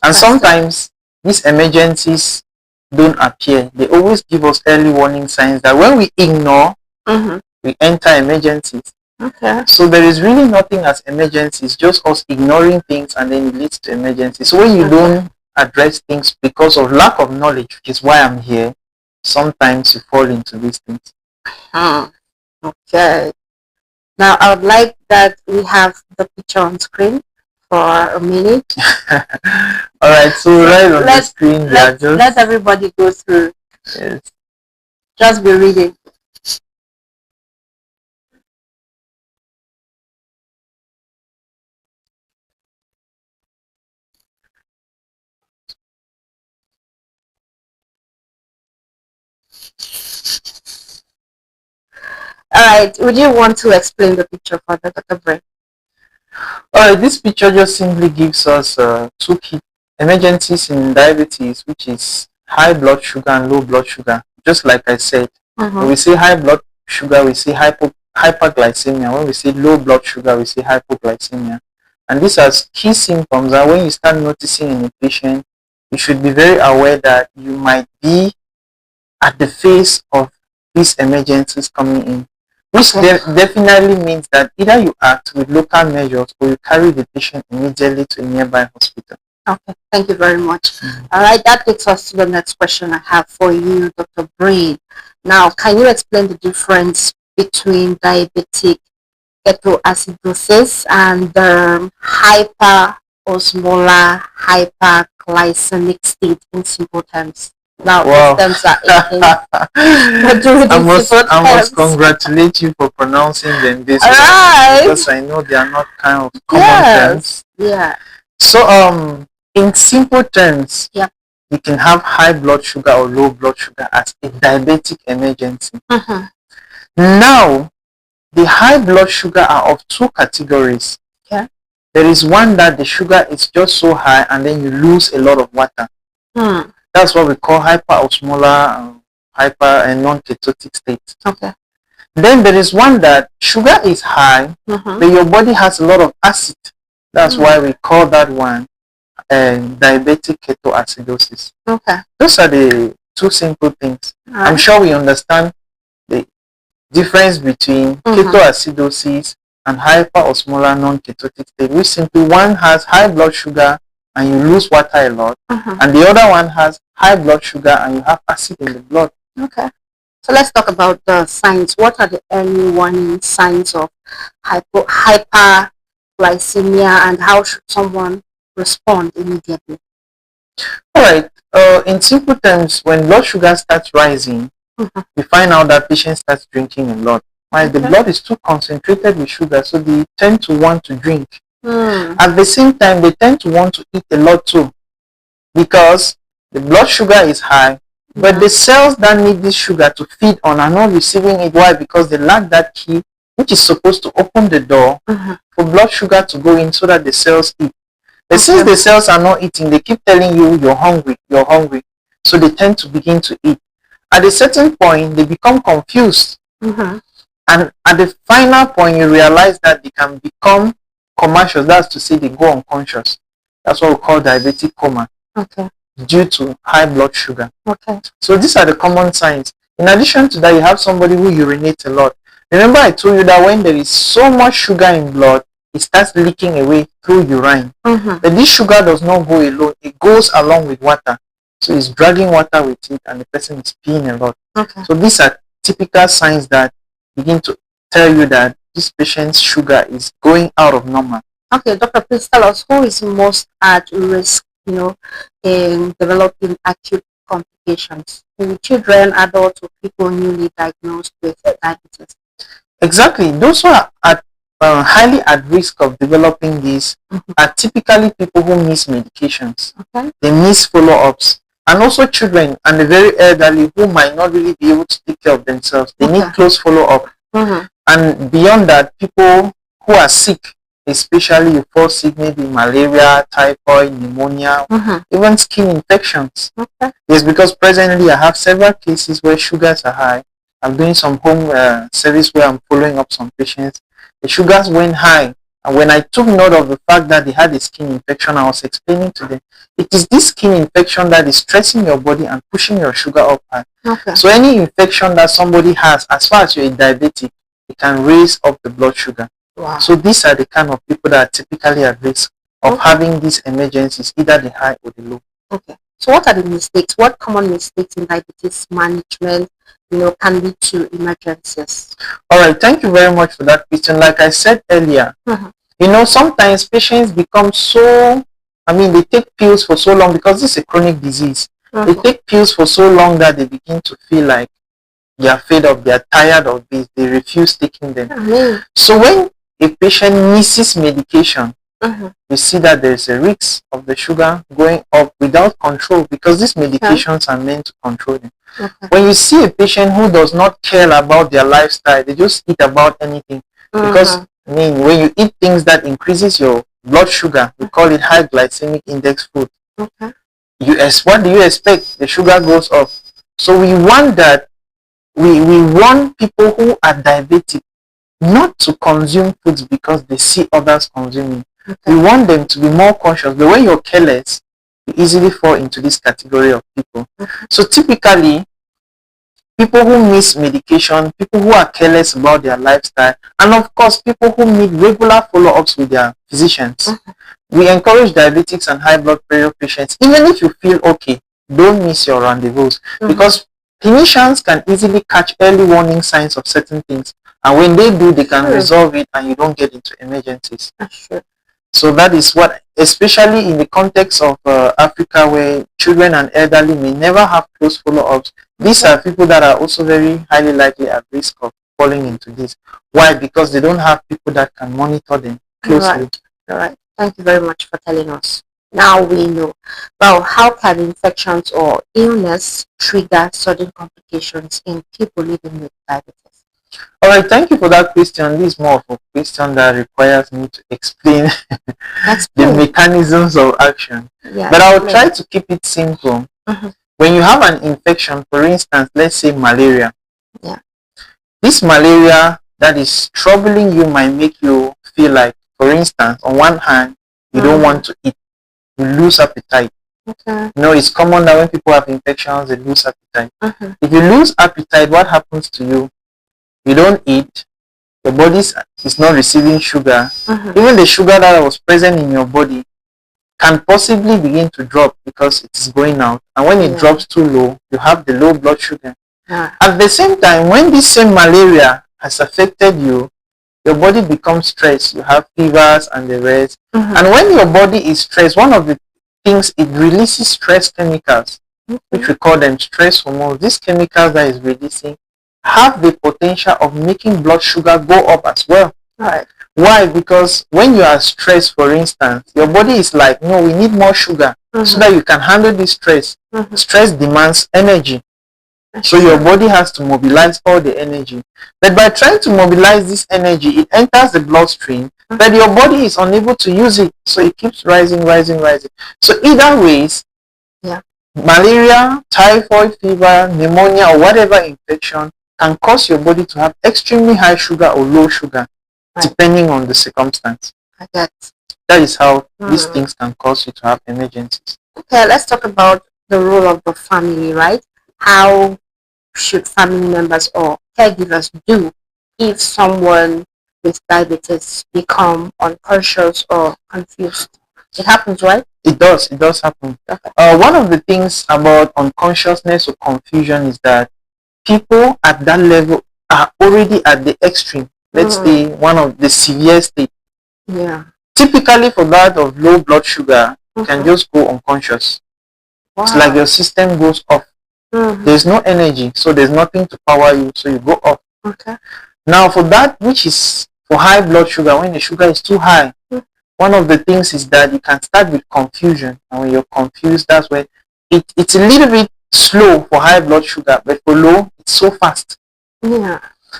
And sometimes these emergencies don't appear. They always give us early warning signs that when we ignore, we enter emergencies. Okay. So there is really nothing as emergencies, just us ignoring things, and then it leads to emergencies. So when you don't address things because of lack of knowledge, which is why I'm here, sometimes you fall into these things. Okay. Now I would like that we have the picture on screen for a minute. All right, so right on the screen, let everybody go through. Yes. Just be reading. All right, would you want to explain the picture further, Dr. Bray? All right, this picture just simply gives us two key emergencies in diabetes, which is high blood sugar and low blood sugar. Just like I said, when we say high blood sugar, we say hyperglycemia. When we say low blood sugar, we say hypoglycemia. And these are key symptoms. And when you start noticing in a patient, you should be very aware that you might be at the face of these emergencies coming in, which definitely means that either you act with local measures or you carry the patient immediately to a nearby hospital. Okay, thank you very much. All right, that takes us to the next question I have for you, Dr. Brain. Now, can you explain the difference between diabetic ketoacidosis and hyperosmolar hyperglycemic state in simple terms? Now, these terms are aching. I must congratulate you for pronouncing them this way, because I know they are not kind of common terms. Yeah. So, in simple terms, you can have high blood sugar or low blood sugar as a diabetic emergency. Now, the high blood sugar are of two categories. Yeah. There is one that the sugar is just so high and then you lose a lot of water. That's what we call hyperosmolar, hyper and non-ketotic state. Okay. Then there is one that sugar is high, but your body has a lot of acid. That's why we call that one diabetic ketoacidosis. Okay. Those are the two simple things. I'm sure we understand the difference between ketoacidosis and hyperosmolar non-ketotic state, which simply one has high blood sugar and you lose water a lot, and the other one has high blood sugar and you have acid in the blood. Okay. So let's talk about the signs. What are the early warning signs of hyperglycemia, and how should someone respond immediately? All right. In simple terms, when blood sugar starts rising, we find out that patient starts drinking a lot. Right? The blood is too concentrated with sugar, so they tend to want to drink. At the same time, they tend to want to eat a lot too, because the blood sugar is high, but the cells that need this sugar to feed on are not receiving it. Why? Because they lack that key, which is supposed to open the door for blood sugar to go in so that the cells eat. But since the cells are not eating, they keep telling you you're hungry, you're hungry. So they tend to begin to eat. At a certain point, they become confused. And at the final point, you realize that they can become comatose. That's to say they go unconscious. That's what we call diabetic coma. Okay. Due to high blood sugar. Okay. So these are the common signs. In addition to that, you have somebody who urinates a lot. Remember I told you that when there is so much sugar in blood, it starts leaking away through urine. But this sugar does not go alone. It goes along with water. So it's dragging water with it and the person is peeing a lot. Okay. So these are typical signs that begin to tell you that this patient's sugar is going out of normal. Okay, doctor, please tell us who is most at risk, in developing acute complications? Maybe children, adults, or people newly diagnosed with diabetes. Exactly. Those who are highly at risk of developing this are typically people who miss medications. Okay. They miss follow-ups. And also children and the very elderly who might not really be able to take care of themselves. They need close follow-up. And beyond that, people who are sick, especially you fall sick, maybe malaria, typhoid, pneumonia, even skin infections. Okay. Yes, because presently I have several cases where sugars are high. I'm doing some home service where I'm following up some patients. The sugars went high. And when I took note of the fact that they had a skin infection, I was explaining to them, it is this skin infection that is stressing your body and pushing your sugar up high. Okay. So any infection that somebody has, as far as you're a diabetic, it can raise up the blood sugar. Wow. So these are the kind of people that are typically at risk of having these emergencies, either the high or the low. Okay. So what are the mistakes? What common mistakes in diabetes management, can lead to emergencies? All right. Thank you very much for that question. Like I said earlier, sometimes patients become they take pills for so long because this is a chronic disease. They take pills for so long that they begin to feel like they are fed up, they are tired of this, they refuse taking them. So when a patient misses medication, you see that there is a risk of the sugar going up without control because these medications are meant to control them. When you see a patient who does not care about their lifestyle, they just eat about anything. Because when you eat things that increases your blood sugar, we call it high glycemic index food. What do you expect? The sugar goes up. So we want that we want people who are diabetic not to consume foods because they see others consuming. We want them to be more conscious. But when you're careless, you easily fall into this category of people. So typically, people who miss medication, people who are careless about their lifestyle, and of course, people who need regular follow-ups with their physicians. We encourage diabetics and high blood pressure patients, even if you feel okay, don't miss your rendezvous because clinicians can easily catch early warning signs of certain things. And when they do, they can resolve it and you don't get into emergencies. So that is what, especially in the context of Africa where children and elderly may never have close follow-ups, these are people that are also very highly likely at risk of falling into this. Why? Because they don't have people that can monitor them closely. All right. Thank you very much for telling us. Now we know. Well, how can infections or illness trigger sudden complications in people living with diabetes? All right, thank you for that question. This is more of a question that requires me to explain the mechanisms of action. Yeah, but I'll try to keep it simple. When you have an infection, for instance, let's say malaria. This malaria that is troubling you might make you feel like, for instance, on one hand, you don't want to eat. You lose appetite. It's common that when people have infections, they lose appetite. If you lose appetite, what happens to you? You don't eat, your body is not receiving sugar. Even the sugar that was present in your body can possibly begin to drop because it is going out. And when it drops too low, you have the low blood sugar. At the same time, when this same malaria has affected you, your body becomes stressed. You have fevers and the rest. And when your body is stressed, one of the things, it releases stress chemicals, which we call them stress hormones. These chemicals that is releasing have the potential of making blood sugar go up as well. Why? Because when you are stressed, for instance, your body is like, no, we need more sugar so that you can handle this stress. Stress demands energy. So your body has to mobilize all the energy. But by trying to mobilize this energy, it enters the bloodstream, but your body is unable to use it. So it keeps rising. So either ways, malaria, typhoid fever, pneumonia, or whatever infection can cause your body to have extremely high sugar or low sugar, depending on the circumstance. That is how these things can cause you to have emergencies. Okay, let's talk about the role of the family, right? How should family members or caregivers do if someone with diabetes become unconscious or confused? It happens, right? It does happen. One of the things about unconsciousness or confusion is that people at that level are already at the extreme. Let's say one of the severe state. Typically for that of low blood sugar, you can just go unconscious. Wow. It's like your system goes off. There's no energy, so there's nothing to power you, so you go off. Okay. Now for that which is for high blood sugar, when the sugar is too high, one of the things is that you can start with confusion, and when you're confused, that's where it's a little bit slow for high blood sugar, but for low, it's so fast. Yeah.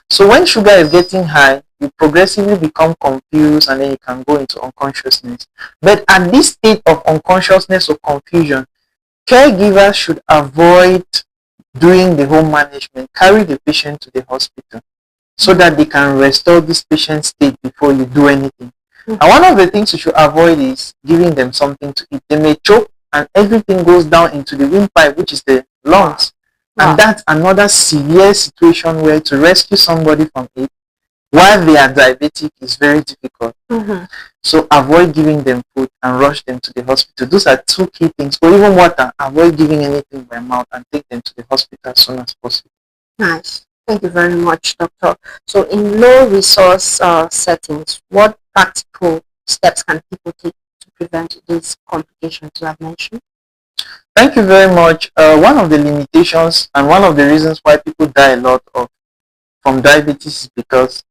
So when sugar is getting high, you progressively become confused, and then you can go into unconsciousness. But at this state of unconsciousness or confusion, caregivers should avoid doing the home management, carry the patient to the hospital so that they can restore this patient's state before you do anything. And one of the things you should avoid is giving them something to eat. They may choke and everything goes down into the windpipe, which is the lungs. And that's another severe situation where to rescue somebody from it while they are diabetic is very difficult. So avoid giving them food and rush them to the hospital. Those are two key things. Or even water, avoid giving anything by mouth and take them to the hospital as soon as possible. Nice. Thank you very much, Doctor. So in low resource settings, what practical steps can people take to prevent these complications you have mentioned? Thank you very much. One of the limitations and one of the reasons why people die a lot from diabetes is because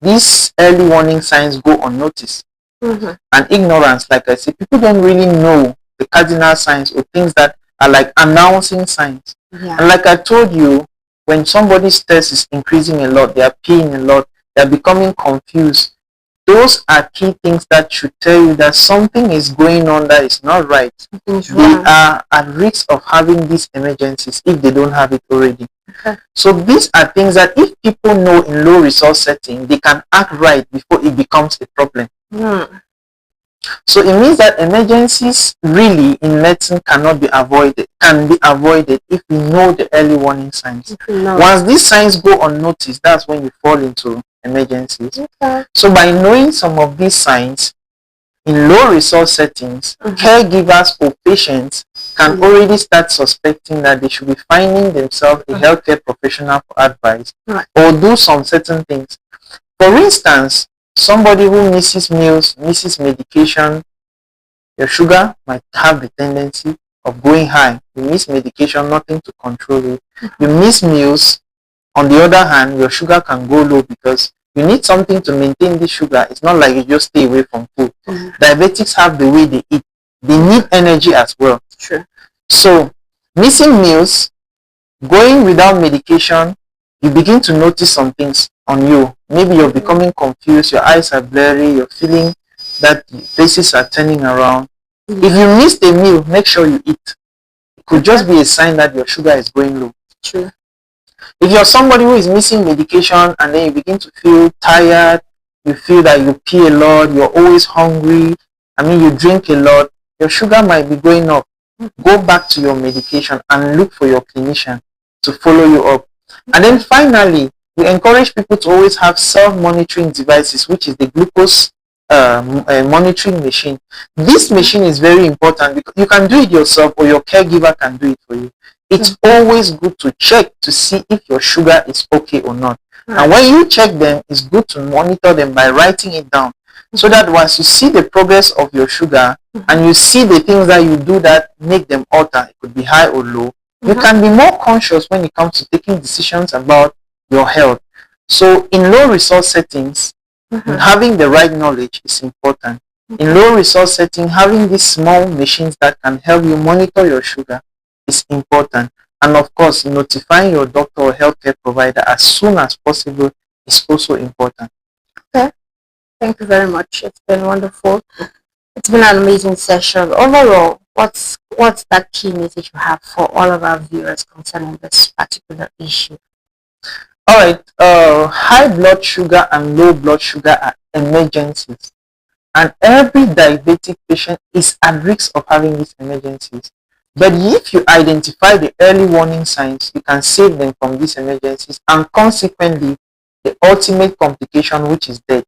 these early warning signs go unnoticed. And ignorance, like I said, people don't really know the cardinal signs or things that are like announcing signs. And like I told you, when somebody's stress is increasing a lot, they are peeing a lot, they are becoming confused, those are key things that should tell you that something is going on that is not right. They are at risk of having these emergencies if they don't have it already. So these are things that if people know in low resource setting, they can act right before it becomes a problem. So it means that emergencies really in medicine cannot be avoided, can be avoided if we know the early warning signs. Once these signs go unnoticed, that's when you fall into emergencies. So by knowing some of these signs in low resource settings, caregivers or patients can already start suspecting that they should be finding themselves a healthcare professional for advice or do some certain things. For instance, somebody who misses meals, misses medication, your sugar might have the tendency of going high. You miss medication, nothing to control it. You miss meals, on the other hand, your sugar can go low because you need something to maintain the sugar. It's not like you just stay away from food. Diabetics have the way they eat. They need energy as well. So, missing meals, going without medication, you begin to notice some things on you. Maybe you're becoming confused, your eyes are blurry, you're feeling that faces are turning around. If you miss the meal, make sure you eat. It could just be a sign that your sugar is going low. If you're somebody who is missing medication and then you begin to feel tired, you feel that you pee a lot, you're always hungry, you drink a lot, your sugar might be going up. Go back to your medication and look for your clinician to follow you up. And then finally, we encourage people to always have self-monitoring devices, which is the glucose monitoring machine. This machine is very important because you can do it yourself or your caregiver can do it for you. It's always good to check to see if your sugar is okay or not. And when you check them, it's good to monitor them by writing it down. So that once you see the progress of your sugar and you see the things that you do that make them alter, it could be high or low, you can be more conscious when it comes to taking decisions about your health. So in low resource settings, having the right knowledge is important. In low resource setting, having these small machines that can help you monitor your sugar is important. And of course, notifying your doctor or healthcare provider as soon as possible is also important. Okay. Thank you very much. It's been wonderful. It's been an amazing session. Overall, what's that key message you have for all of our viewers concerning this particular issue? All right. High blood sugar and low blood sugar are emergencies. And every diabetic patient is at risk of having these emergencies. But if you identify the early warning signs, you can save them from these emergencies and consequently the ultimate complication, which is death.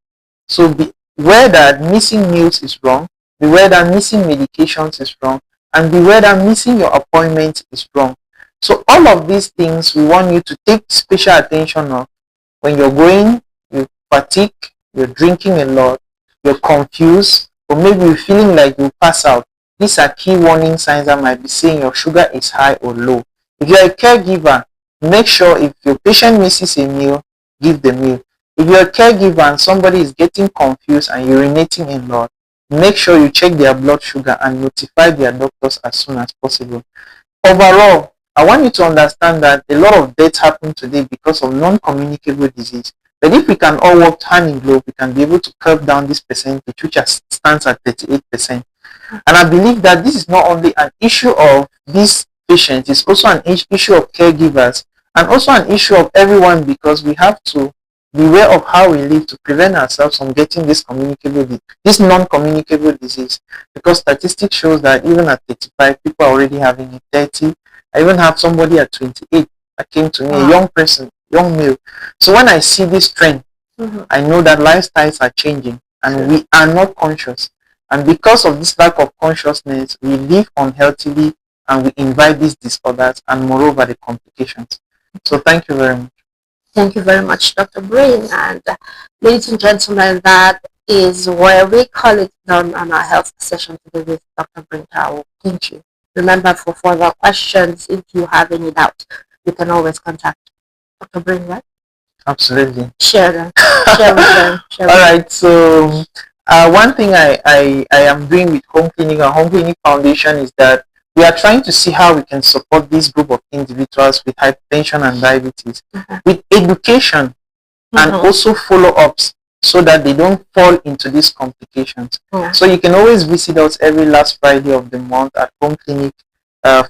So beware that missing meals is wrong, beware that missing medications is wrong, and beware that missing your appointment is wrong. So all of these things we want you to take special attention of. When you're going, you fatigue, you're drinking a lot, you're confused, or maybe you're feeling like you pass out. These are key warning signs that might be saying your sugar is high or low. If you're a caregiver, make sure if your patient misses a meal, give the meal. If you're a caregiver and somebody is getting confused and urinating a lot, make sure you check their blood sugar and notify their doctors as soon as possible. Overall, I want you to understand that a lot of deaths happen today because of non-communicable disease. But if we can all work hand in glove, we can be able to curb down this percentage, which stands at 38%. And I believe that this is not only an issue of these patients, it's also an issue of caregivers and also an issue of everyone, because we have to beware of how we live to prevent ourselves from getting this non-communicable disease. Because statistics shows that even at 35, people are already having it. 30. I even have somebody at 28 that came to me, a young person, young male. So when I see this trend, I know that lifestyles are changing and we are not conscious. And because of this lack of consciousness, we live unhealthily and we invite these disorders and moreover the complications. So thank you very much. Thank you very much, Dr. Brain. And ladies and gentlemen, that is where we call it done on our health session today with Dr. Brain. Thank you. Remember, for further questions, if you have any doubt, you can always contact Dr. Brain, right? Absolutely. Share them. Share with them. All right. So one thing I am doing with Homeclinic and Homeclinic Foundation is that we are trying to see how we can support this group of individuals with hypertension and diabetes with education and also follow-ups so that they don't fall into these complications. So you can always visit us every last Friday of the month at Homeclinic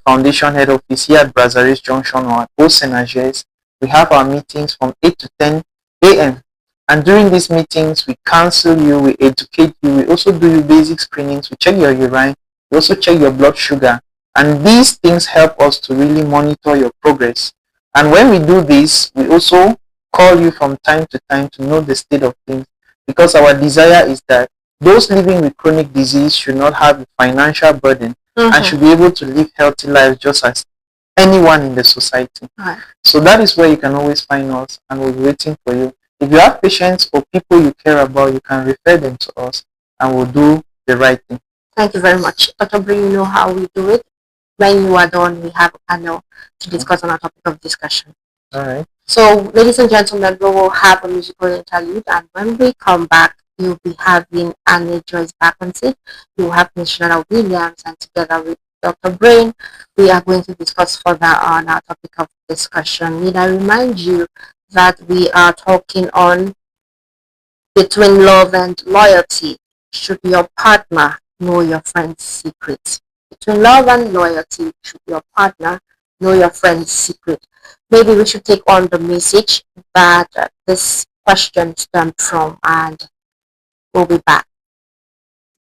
Foundation head office here at Brazaris Junction or at Osenages. We have our meetings from 8 to 10 a.m. And during these meetings, we counsel you, we educate you, we also do you basic screenings, we check your urine, we also check your blood sugar. And these things help us to really monitor your progress. And when we do this, we also call you from time to time to know the state of things, because our desire is that those living with chronic disease should not have a financial burden and should be able to live healthy lives just as anyone in the society. So that is where you can always find us, and we'll be waiting for you. If you have patients or people you care about, you can refer them to us and we'll do the right thing. Thank you very much. Dr. Bray, you know how we do it. When you are done, we have a panel to discuss on our topic of discussion. All right. So, ladies and gentlemen, we will have a musical interlude, and when we come back, you'll be having Annie Joyce Vacancy. You'll have Missionary Williams, and together with Dr. Brain, we are going to discuss further on our topic of discussion. Need I remind you that we are talking on between love and loyalty. Should your partner know your friend's secrets? Between love and loyalty, should your partner know your friend's secret? Maybe we should take on the message that this question stemmed from, and we'll be back.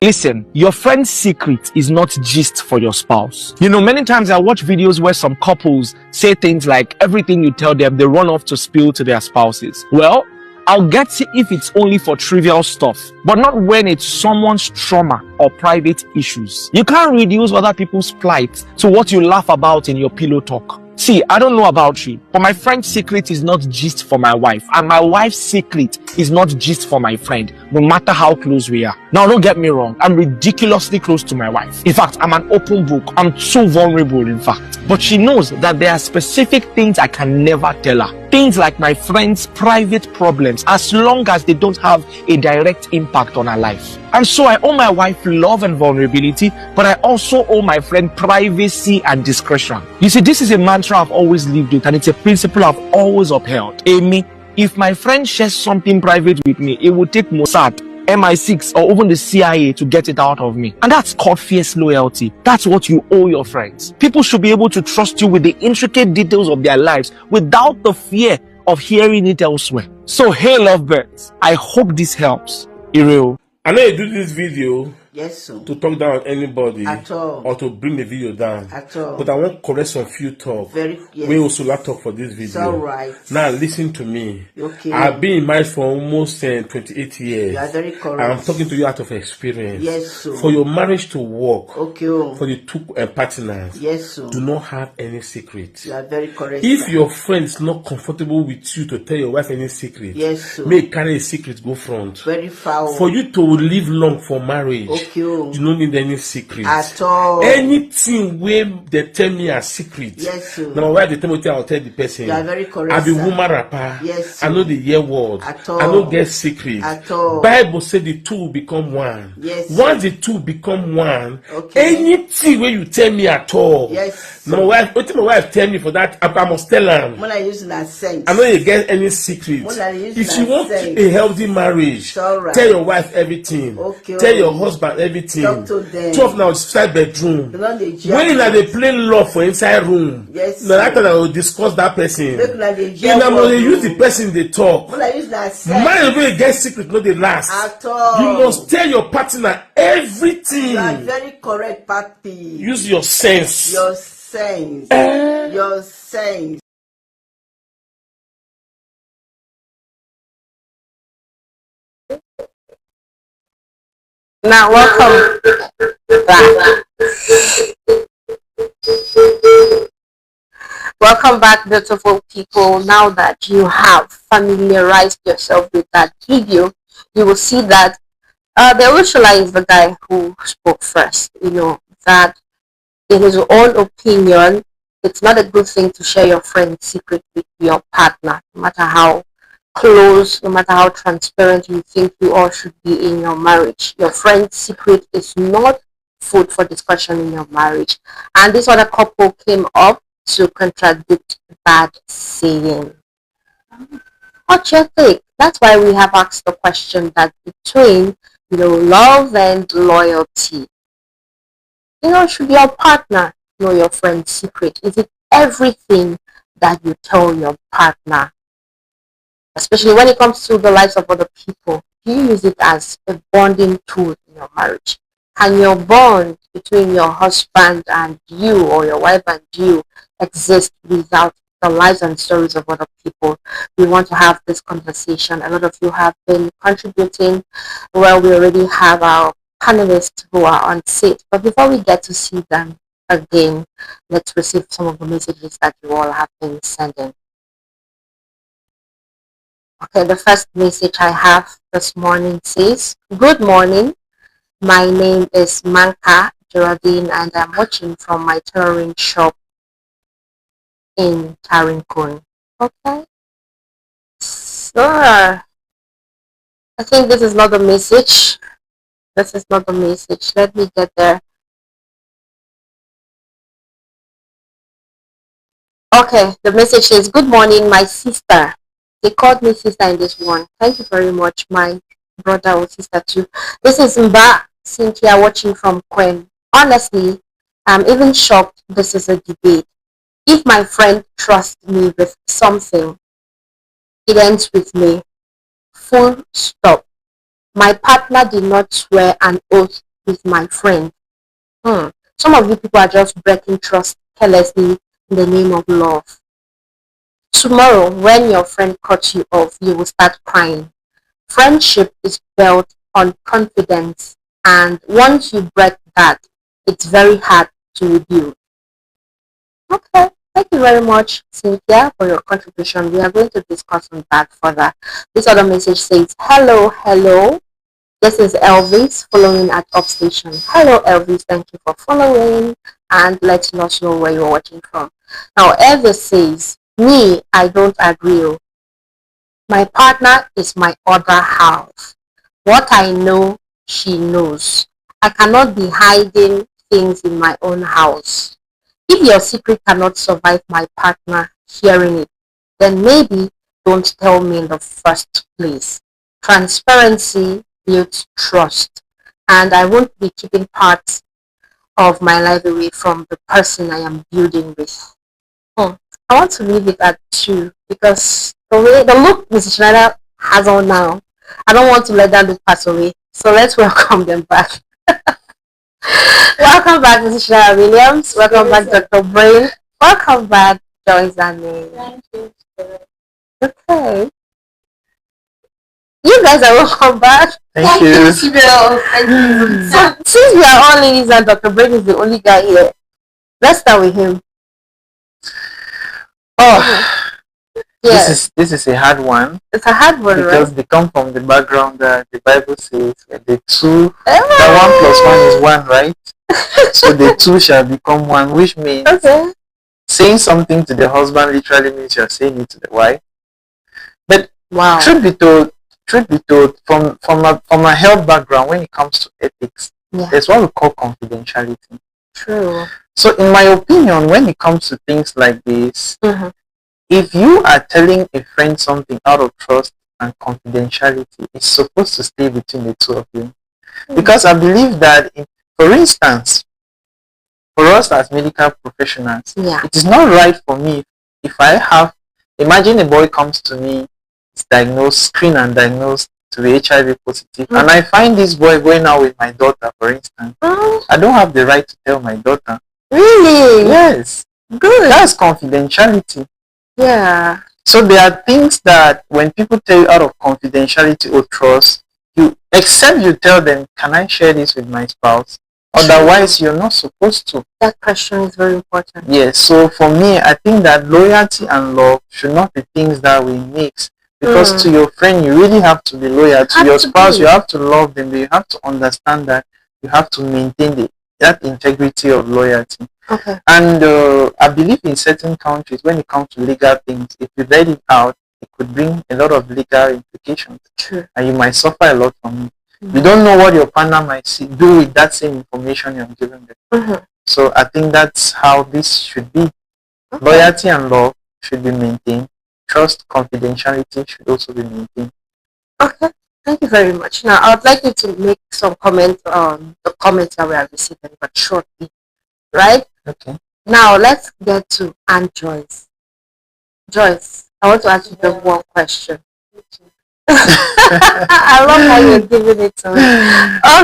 Listen, your friend's secret is not just for your spouse. You know, many times I watch videos where some couples say things like everything you tell them, they run off to spill to their spouses. Well, I'll get it if it's only for trivial stuff, but not when it's someone's trauma or private issues. You can't reduce other people's plight to what you laugh about in your pillow talk. See, I don't know about you, but my friend's secret is not just for my wife, and my wife's secret is not just for my friend, no matter how close we are. Now, don't get me wrong, I'm ridiculously close to my wife. In fact, I'm an open book. I'm so vulnerable, in fact. But she knows that there are specific things I can never tell her. Things like my friend's private problems, as long as they don't have a direct impact on her life. And so I owe my wife love and vulnerability, but I also owe my friend privacy and discretion. You see, this is a mantra I've always lived with, and it's a principle I've always upheld. Amy, if my friend shares something private with me, it would take Mossad, MI6, or even the CIA to get it out of me. And that's called fierce loyalty. That's what you owe your friends. People should be able to trust you with the intricate details of their lives without the fear of hearing it elsewhere. So, hey lovebirds, I hope this helps. Ireo. I know you do this video Yes, sir. to talk down on anybody At all. or to bring the video down. At all. But I want correct some few talk. Yes. We also talk for this video. It's all right. Now listen to me. Okay. I've been in marriage for almost 28 years. You are very correct. I'm talking to you out of experience. Yes, sir. For your marriage to work, okay, for the two partners, yes, sir. do not have any secrets. You are very correct. If your friend is not comfortable with you to tell your wife any secret, yes, sir. make carry a secret go front. Very foul. For you to live long for marriage, okay, you don't need any secret at all. Anything where they tell me a secret, yes, sir. Now why they tell me I'll tell the person. You are very correct. I be woman rapper. Yes, sir. I know the year word. At all. I don't get secret. At all. Bible said the two will become one. Yes. Once the two become one, okay. Anything where you tell me at all. Yes. Now what my wife tell me for that, I must tell her. When I use that sense. I know you get any secret. If you want a healthy marriage, right. Tell your wife everything. Okay. Tell your husband everything. Talk to them. 12 now inside bedroom. When they play love for inside room. Yes. Now that time I will discuss that person. Then I must use the person they talk. When I use that sense. Marriage wey get secret no dey last. At all. You must tell your partner everything. You are very correct, Papi. Use your sense. Your sense. Your sense. Now, welcome back. Welcome back, beautiful people. Now that you have familiarized yourself with that video, you will see that the Ursula is the guy who spoke first. You know, that in his own opinion, it's not a good thing to share your friend's secret with your partner, no matter how close, no matter how transparent you think you all should be in your marriage. Your friend's secret is not food for discussion in your marriage. And this other couple came up to contradict that saying. What's your take? That's why we have asked the question that between, love and loyalty, should your partner know your friend's secret? Is it everything that you tell your partner? Especially when it comes to the lives of other people, do you use it as a bonding tool in your marriage? Can your bond between your husband and you, or your wife and you, exist without the lives and stories of other people? We want to have this conversation. A lot of you have been contributing. Well, we already have our panelists who are on set. But before we get to see them again, let's receive some of the messages that you all have been sending. Okay, the first message I have this morning says, "Good morning. My name is Manka Geraldine and I'm watching from my tailoring shop in Tarinkun." Okay. So, I think this is not the message. This is not the message. Let me get there. Okay, the message says, "Good morning, my sister." They called me sister in this one. Thank you very much, my brother or sister too. This is Mba Cynthia watching from Queen. Honestly, I'm even shocked this is a debate. If my friend trusts me with something, it ends with me. Full stop. My partner did not swear an oath with my friend. Some of you people are just breaking trust carelessly in the name of love. Tomorrow, when your friend cuts you off, you will start crying. Friendship is built on confidence, and once you break that, it's very hard to rebuild. Okay, thank you very much, Cynthia, for your contribution. We are going to discuss on that further. This other message says, "Hello, hello. This is Elvis following at Upstation." Hello, Elvis. Thank you for following and letting us know where you're watching from. Now, Elvis says, "Me, I don't agree. My partner is my other half. What I know, she knows. I cannot be hiding things in my own house. If your secret cannot survive my partner hearing it, then maybe don't tell me in the first place. Transparency builds trust, and I won't be keeping parts of my life away from the person I am building with." I want to leave it at 2 because the look Mrs. Schneider has on now, I don't want to let that look pass away. So let's welcome them back. Welcome back, Mrs. Shara Williams. Welcome back, Dr. Brain. Welcome back, Joyce Annie. Thank you. Okay. You guys are welcome back. Thank you. So, since we are all ladies and Dr. Brain is the only guy here, let's start with him. Oh, Yes, this is a hard one it's a hard one, because right? they come from the background that the Bible says the two, the 1 + 1 is 1, right? So the two shall become one, which means Okay. saying something to the husband literally means you're saying it to the wife. But Wow. truth be told, from a health background, when it comes to ethics, Yeah. there's what we call confidentiality. True. So, in my opinion, when it comes to things like this, Mhm. if you are telling a friend something out of trust and confidentiality, it's supposed to stay between the two of you. Because I believe that, for instance, for us as medical professionals, Yeah. it is not right for me if I have, imagine a boy comes to me, is diagnosed, screened and diagnosed to be HIV positive, and I find this boy going out with my daughter, for instance. Oh, I don't have the right to tell my daughter. really? Yes, Good. that's confidentiality. Yeah. So there are things that when people tell you out of confidentiality or trust, except you tell them, can I share this with my spouse? Otherwise, you're not supposed to. That question is very important. Yes, so for me, I think that loyalty and love should not be things that we mix. Because to your friend, you really have to be loyal. To your spouse, you have to love them. But you have to understand that you have to maintain that integrity of loyalty. Okay. And I believe in certain countries, when it comes to legal things, if you let it out, it could bring a lot of legal implications. True. And you might suffer a lot from it. You don't know what your partner might do with that same information you're giving them. So I think that's how this should be. Okay. Loyalty and love should be maintained. Trust, confidentiality should also be maintained. Okay. Thank you very much. Now, I would like you to make some comments on the comments that we are receiving, but shortly, right? Okay. Now, let's get to Aunt Joyce. Joyce, I want to ask you just one question. I love how you're giving it to me.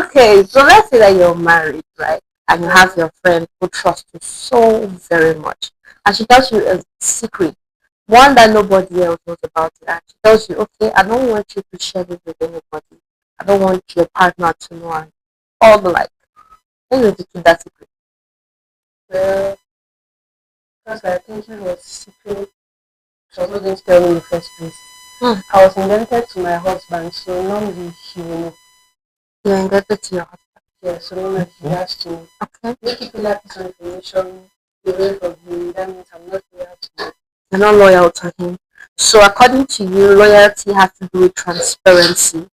Okay, so let's say that you're married, right? And you have your friend who trusts you so very much. And she tells you a secret, one that nobody else knows about it. And she tells you, okay, I don't want you to share this with anybody. I don't want your partner to know, and all the like. Then you to keep that secret. Well, because I think it was secret. She was not going to tell me in the first place. I was indebted to my husband, so normally he will know. You're indebted to your husband. Yeah, so normally he has to make it that piece of information away from him. That means I'm not loyal to him. You're not loyal to him. So according to you, loyalty has to do with transparency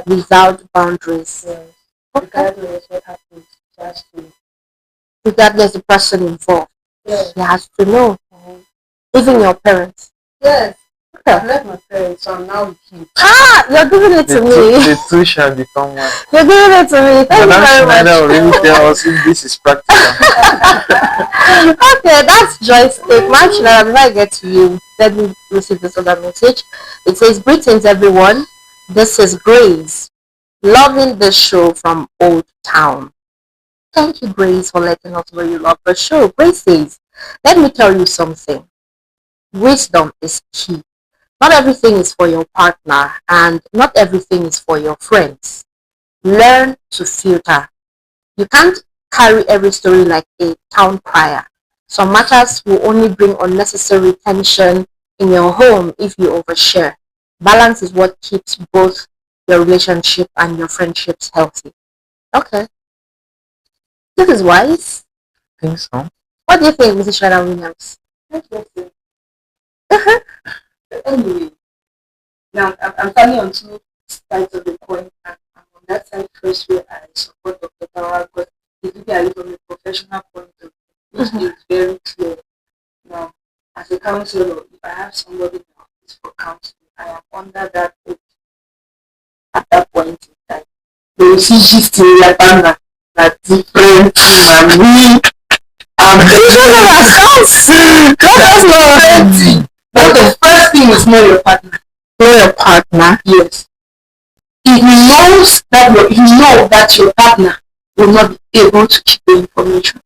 without boundaries. Yes. Regardless what happens, he has to. Regardless the person involved, Yes. he has to know. Even your parents. Yes. I've left my parents, so I'm now with him. You're giving it to me. The two shall become one. You're giving it to me. Thank you very much. Schneider already tell us if this is practical. Okay, that's Joy's take. Ma'am Schneider, before I get to you, let me receive this other message. It says, greetings everyone. This is Grace. Loving the show from Old Town. Thank you, Grace, for letting us know you love the show. Grace says, let me tell you something. Wisdom is key. Not everything is for your partner, and not everything is for your friends. Learn to filter. You can't carry every story like a town crier. Some matters will only bring unnecessary tension in your home if you overshare. Balance is what keeps both your relationship and your friendships healthy. Okay. This is wise. I think so. What do you think, Mrs. Shana Williams? Anyway, now I'm standing on two sides of the coin, and I'm on that side first where I support Dr. Tara, because if you get it from a professional point of view, which is very clear. Now, as a counselor, if I have somebody in the office for counseling, I am under that oath at that point in time. They will see gist in their partner that different and we are But the first thing is know your partner. Know your partner. Yes. If he knows that you know that your partner will not be able to keep the information.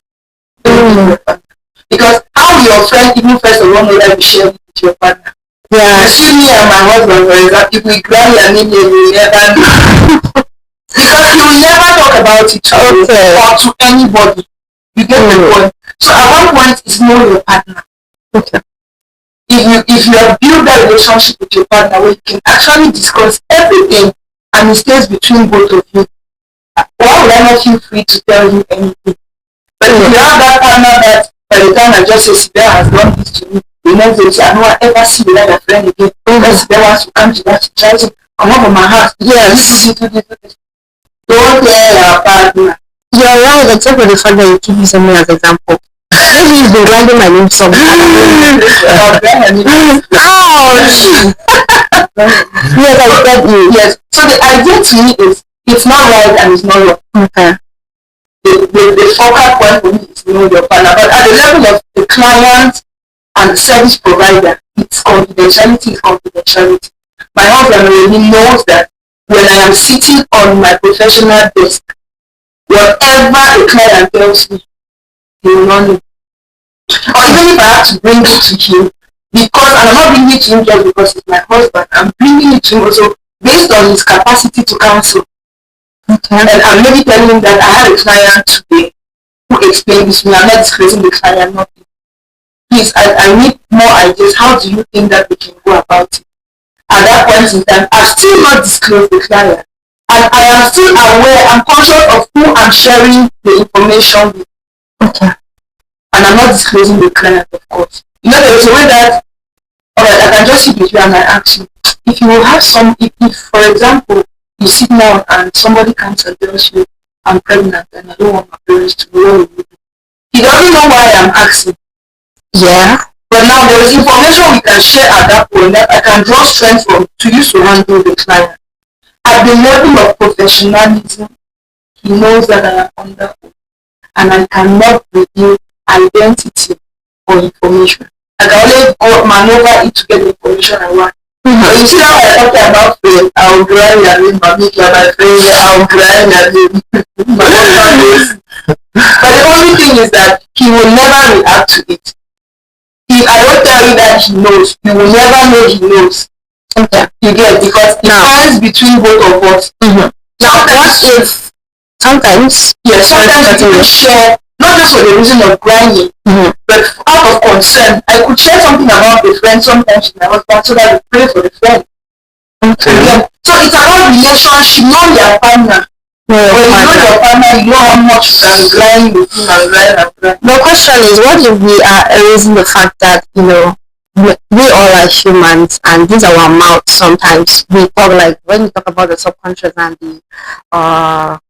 Because how will your friend even first of all know that you share it with your partner? Yeah. You see me and my husband, for example, if we grab your name, you will never know. Because he will never talk about it to you or to anybody. You get the point. So at one point, it's know your partner. Okay. If you have built that relationship with your partner where you can actually discuss everything and it stays between both of you, why would I not feel free to tell you anything? But if you have that partner that by the time I just say Sibel has done this to me, the next day I don't ever see you like a friend again. Because Sibel wants to come to that to try to come up from my house. Yes. Don't tell your partner. You're right, except for the fact that you keep using me as an example. Maybe he's been writing my name somewhere. Ouch! Yes, I get you. Yes. So the idea to me is it's not right and it's not wrong. Okay. The focal point for me is know your partner. But at the level of the client and the service provider, it's confidentiality. My husband really knows that when I am sitting on my professional desk, whatever the client tells me, he will not know. Or even if I have to bring it to him, because and I'm not bringing it to him just because he's my husband, I'm bringing it to him also based on his capacity to counsel. Okay. And I'm maybe telling him that I had a client today who explained this to me. I'm not disclosing the client, nothing. Please, I need more ideas. How do you think that we can go about it? At that point in time, I've still not disclosed the client. And I am still aware, I'm conscious of who I'm sharing the information with. Okay. And I'm not disclosing the client, of course. You know, there is a way that, alright, I can just sit with you and I ask you, if you will have some, if for example, you sit down and somebody comes and tells you, I'm pregnant and I don't want my parents to know what you do. He doesn't know why I'm asking. Yeah. But now there is information we can share at that point that I can draw strength from to use to handle the client. At the level of professionalism, he knows that I am under oath and I cannot reveal identity or information. I can only go maneuver it to get the information I want. But you see how I talk about faith, I'll grind your name, but make your my friend, I'll grind your name. But the only thing is that he will never react to it. If I don't tell you that he knows, you will never know he knows. Okay. You get it? Because it stands between both of us. Now, what if sometimes people share, not just for the reason of grinding, but out of concern. I could share something about the friend sometimes with my husband so that we pray for the friend. Okay. Yeah. So it's about relationship, know your partner. When you know your partner, you know how much you can grind with him and grind. The question is, what if we are erasing the fact that, you know, we all are humans and these are our mouths sometimes. We talk like, when we talk about the subconscious and the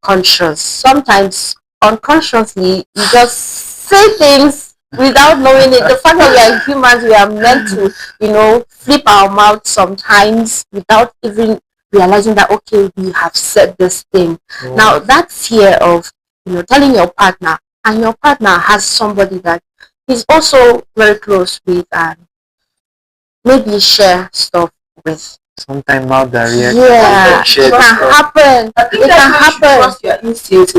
conscious, sometimes unconsciously you just say things without knowing it. The fact that we are humans, we are meant to, you know, flip our mouth sometimes without even realizing that, okay, we have said this thing. Now that fear of, you know, telling your partner, and your partner has somebody that is also very close with and maybe share stuff with. Sometimes mouth diarrhea. Yeah, it can happen. It can happen. Trust your instinct.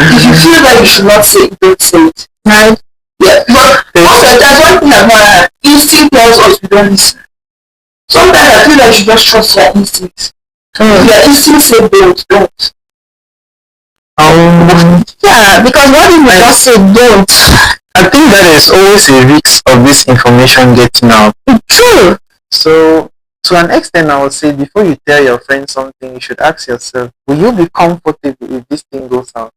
If you feel that you should not say it, don't say it. Right? Yeah. But also, there's one thing about instinct tells us we don't listen. Sometimes I feel like you should just trust your instincts. If your instincts say don't. Yeah, because what if you just say don't? I think that is always a risk of this information getting out. True. So, to an extent, I would say before you tell your friend something, you should ask yourself, will you be comfortable if this thing goes out?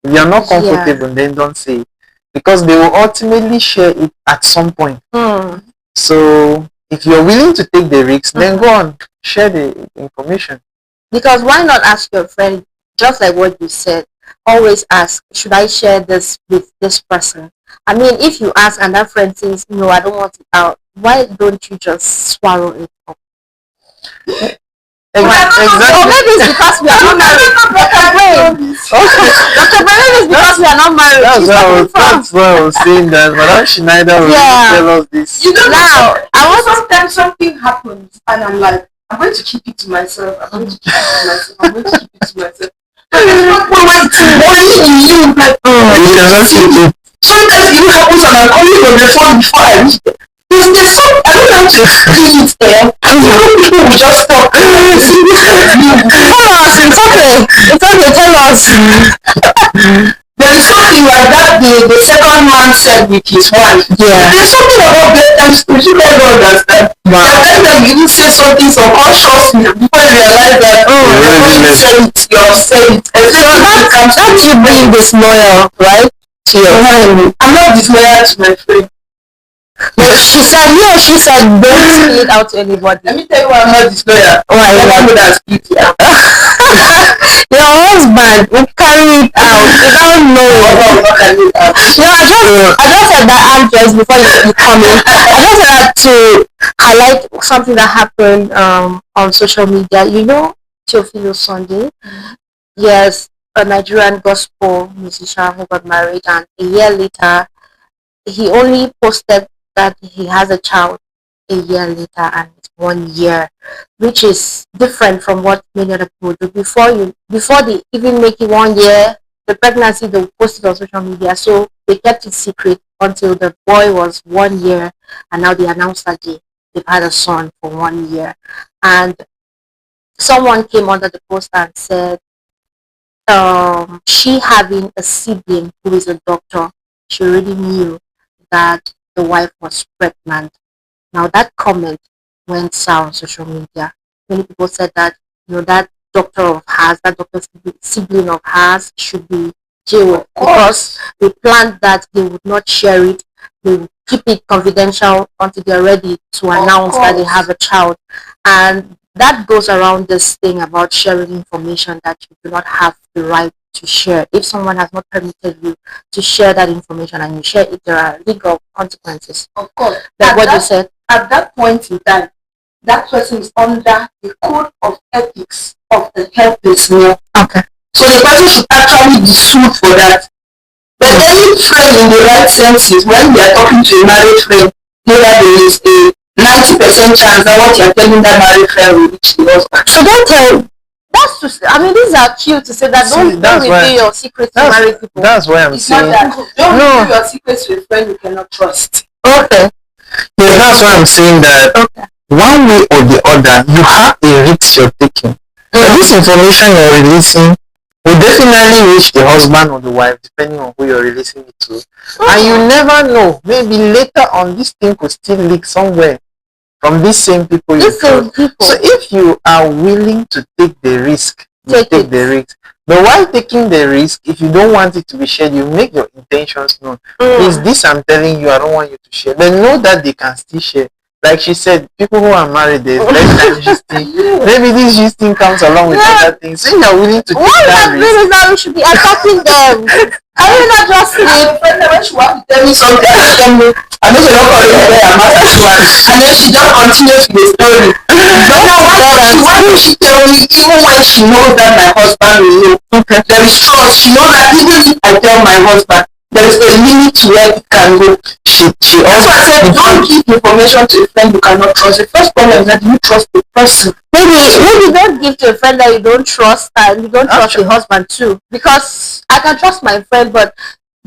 If you're not comfortable, then don't say it. Because they will ultimately share it at some point. So, if you're willing to take the risk, then go on, share the information. Because why not ask your friend, just like what you said, always ask, should I share this with this person? I mean, if you ask and that friend says, no, I don't want it out, why don't you just swallow it up? Exactly. Or maybe it's because we are not married. Dr. Brain is because we are not married. That's why I was saying that. Madam Schneider will tell us this. You don't know. Sometimes something happens and I'm like, I'm going to keep it to myself. I'm going to keep it to myself. Only in you, like, sometimes it happens and I'm calling on the phone before I reach there. There's some, I don't know how to explain it there. And people will just stop. Tell us, it's okay, tell us. There is something like that the second man said with his wife. Yeah. There's something about bedtime stories you guys don't understand. Wow. Sometimes you even say something subconsciously before you realize that, you said it, you have said it. That's you being disloyal, right? To your friend. I'm not disloyal to my friend. But she said don't spill it out to anybody. Let me tell you why I'm not disloyal. Why? That speak it out. Your husband will carry it out. You don't know. I just said that address before you come in. I just said that to highlight something that happened on social media. You know, Theophilus Sunday. Yes, a Nigerian gospel musician who got married, and a year later, he only posted that he has a child a year later, and it's 1 year, which is different from what many other people do. Before they even make it 1 year, the pregnancy, they will post it on social media. So they kept it secret until the boy was 1 year, and now they announced that they've had a son for 1 year. And someone came under the post and said, she having a sibling who is a doctor, she already knew that the wife was pregnant. Now that comment went sour on social media. Many people said that, that doctor of hers, that doctor's sibling of hers should be jailed because they planned that they would not share it. They would keep it confidential until they're ready to announce that they have a child. And that goes around this thing about sharing information that you do not have the right to share. If someone has not permitted you to share that information and you share it, there are legal consequences. Of course. Like what you said. At that point in time, that person is under the code of ethics of the health personnel. Okay. So the person should actually be sued for that. But any friend in the right senses, when we are talking to a married friend, know that there is a 90% chance that what you are telling that married friend will reach the husband. So don't tell. That's just, these are cute to say that. Don't reveal your secrets to married people. That's why I'm saying. Don't reveal your secrets to a friend you cannot trust. Okay. Yeah, that's why I'm saying that one way or the other, you have a risk you're taking. But this information you're releasing will definitely reach the husband or the wife, depending on who you're releasing it to. And you never know. Maybe later on, this thing could still leak somewhere from these same people you trust. So if you are willing to take the risk, you take the risk. But while taking the risk, if you don't want it to be shared, you make your intentions known. Is this I'm telling you, I don't want you to share. But know that they can still share. Like she said, people who are married, there's less than gisting. Maybe this gisting comes along with other things. So you're willing to take that risk. What that we should be attacking them. Are you not just sleep? When she wants to tell me something, I know she's not calling her there, I'm asking her. And then she just continues with the story. But now, why would she tell me, even when she knows that my husband will know? Okay. There is trust. She knows that even if I tell my husband, there is a limit to where it can go. She also said, don't give information to a friend you cannot trust. The first problem is that you trust the person. Maybe don't give to a friend that you don't trust, and you don't trust the husband too. Because I can trust my friend, but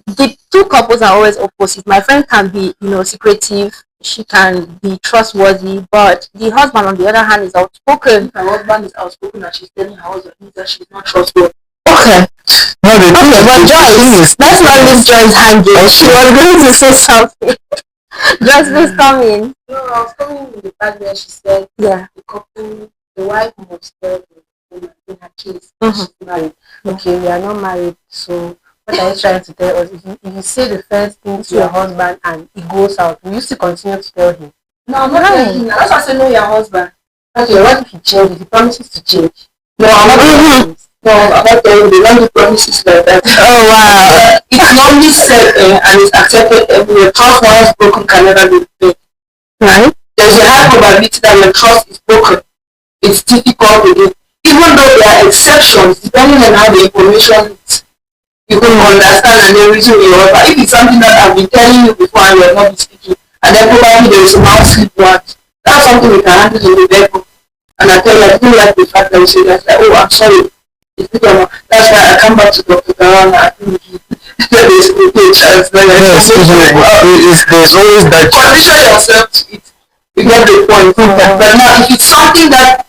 the two couples are always opposite. My friend can be, secretive. She can be trustworthy, but the husband, on the other hand, is outspoken. If her husband is outspoken and she's telling her husband that she's not trustworthy. Okay. No, but Joyce, let's not leave Joyce hanging. She was going to say something. Joyce, please come in. No, I was coming in the part where she said, the couple, the wife must tell the woman in her case she's married. Okay, we are not married, so what are you trying to tell us? If you say the first thing to your husband and it goes out, will you still continue to tell him? No, I'm not telling him. That's why I say know your husband. Okay, what if he changes? He promises to change. No, I'm not telling him. No, I'm not telling you. They don't do promises like that. Oh, wow. It's normally said and it's accepted everywhere. Trust once broken can never be repaired. Right? There's a high probability that when trust is broken, it's difficult again. Even though there are exceptions, depending on how the information is, you can understand and then reason your husband. If it's something that I've been telling you before and you're not speaking, and then probably there is a mouth slip once, that's something we can handle in the bedroom. And I tell you, I don't like the fact that you say that, like, oh, I'm sorry. That's why I come back to Dr. Garana. I think there is a chance. Yes, there's always that Condition yourself to it. You get the point. But now, if it's something that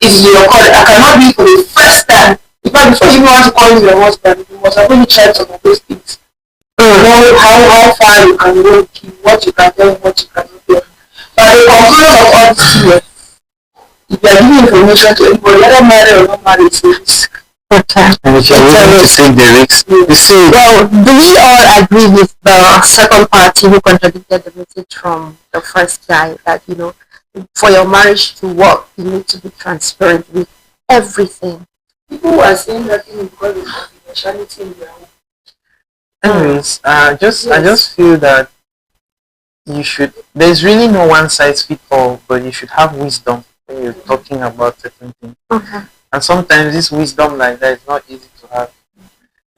is your call, I cannot be for the first time. In fact, before you even want to call me your husband, you must have really tried some of those things. Know how far you can go, what you can tell, what you cannot tell. But the conclusion of all this here, if you are giving information to anybody, whether married or not married, it's a risk. Okay. and if you're willing to take the risk, you see. Well, do we all agree with the second party who contradicted the message from the first guy that, you know, for your marriage to work, you need to be transparent with everything? People who are saying that thing because of confidentiality in their own. Anyways, I just feel that you should. There's really no one size fit all, but you should have wisdom when you're talking about certain things. Okay. And sometimes this wisdom like that is not easy to have.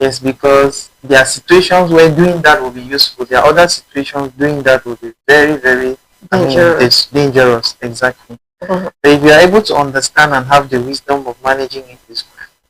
Yes, because there are situations where doing that will be useful. There are other situations doing that will be very, very Dangerous. it's dangerous. Exactly. Mhm. But if you are able to understand and have the wisdom of managing it,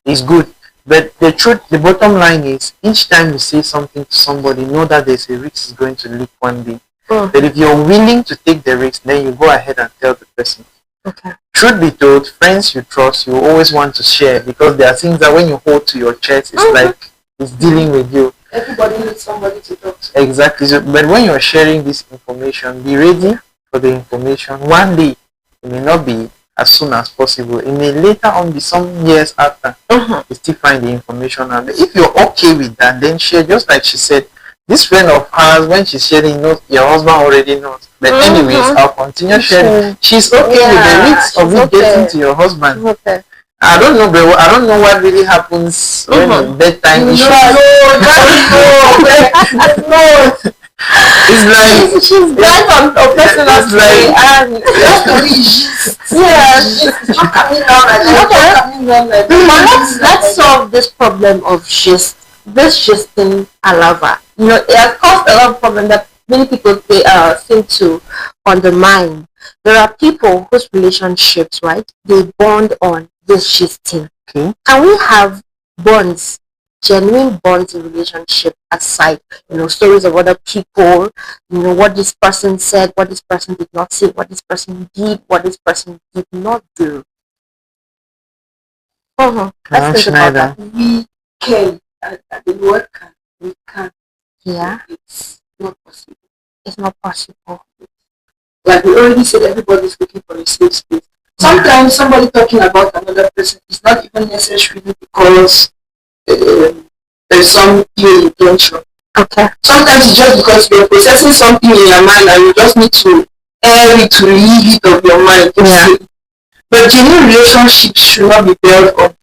is good. But the truth, the bottom line is, each time you say something to somebody, know that there's a risk is going to leak one day. Mhm. But if you're willing to take the risk, then you go ahead and tell the person. Okay. Truth be told, friends you trust, you always want to share, because there are things that when you hold to your chest, it's like it's dealing with you. Everybody needs somebody to talk to. Exactly. So, but when you're sharing this information, be ready for the information. One day, it may not be as soon as possible. It may later on be some years after. You still find the information out. But if you're okay with that, then share. Just like she said, this friend of hers, when she's sharing, knows your husband already knows. But anyways, I'll continue sharing. She's okay with the risk of it getting to your husband. Okay. I don't know, but I don't know what really happens when bedtime issues. No. It's like She's bad on personal it's like and let's solve this problem of gisting a lover. You know, it has caused a lot of problem that many people seem to undermine. There are people whose relationships, right, they bond on this gisting. Okay. Can we have bonds, genuine bonds in relationship aside, you know, stories of other people, you know, what this person said, what this person did not say, what this person did, what this person did not do? Let's think about that. We can, the word can, we can. Yeah, It's not possible. it's not possible. Like we already said, everybody's looking for a safe space. Sometimes somebody talking about another person is not even necessarily because there's some ill intention. Okay. Sometimes it's just because you're processing something in your mind and you just need to air it, to relieve it of your mind. Yeah. But genuine relationships should not be built on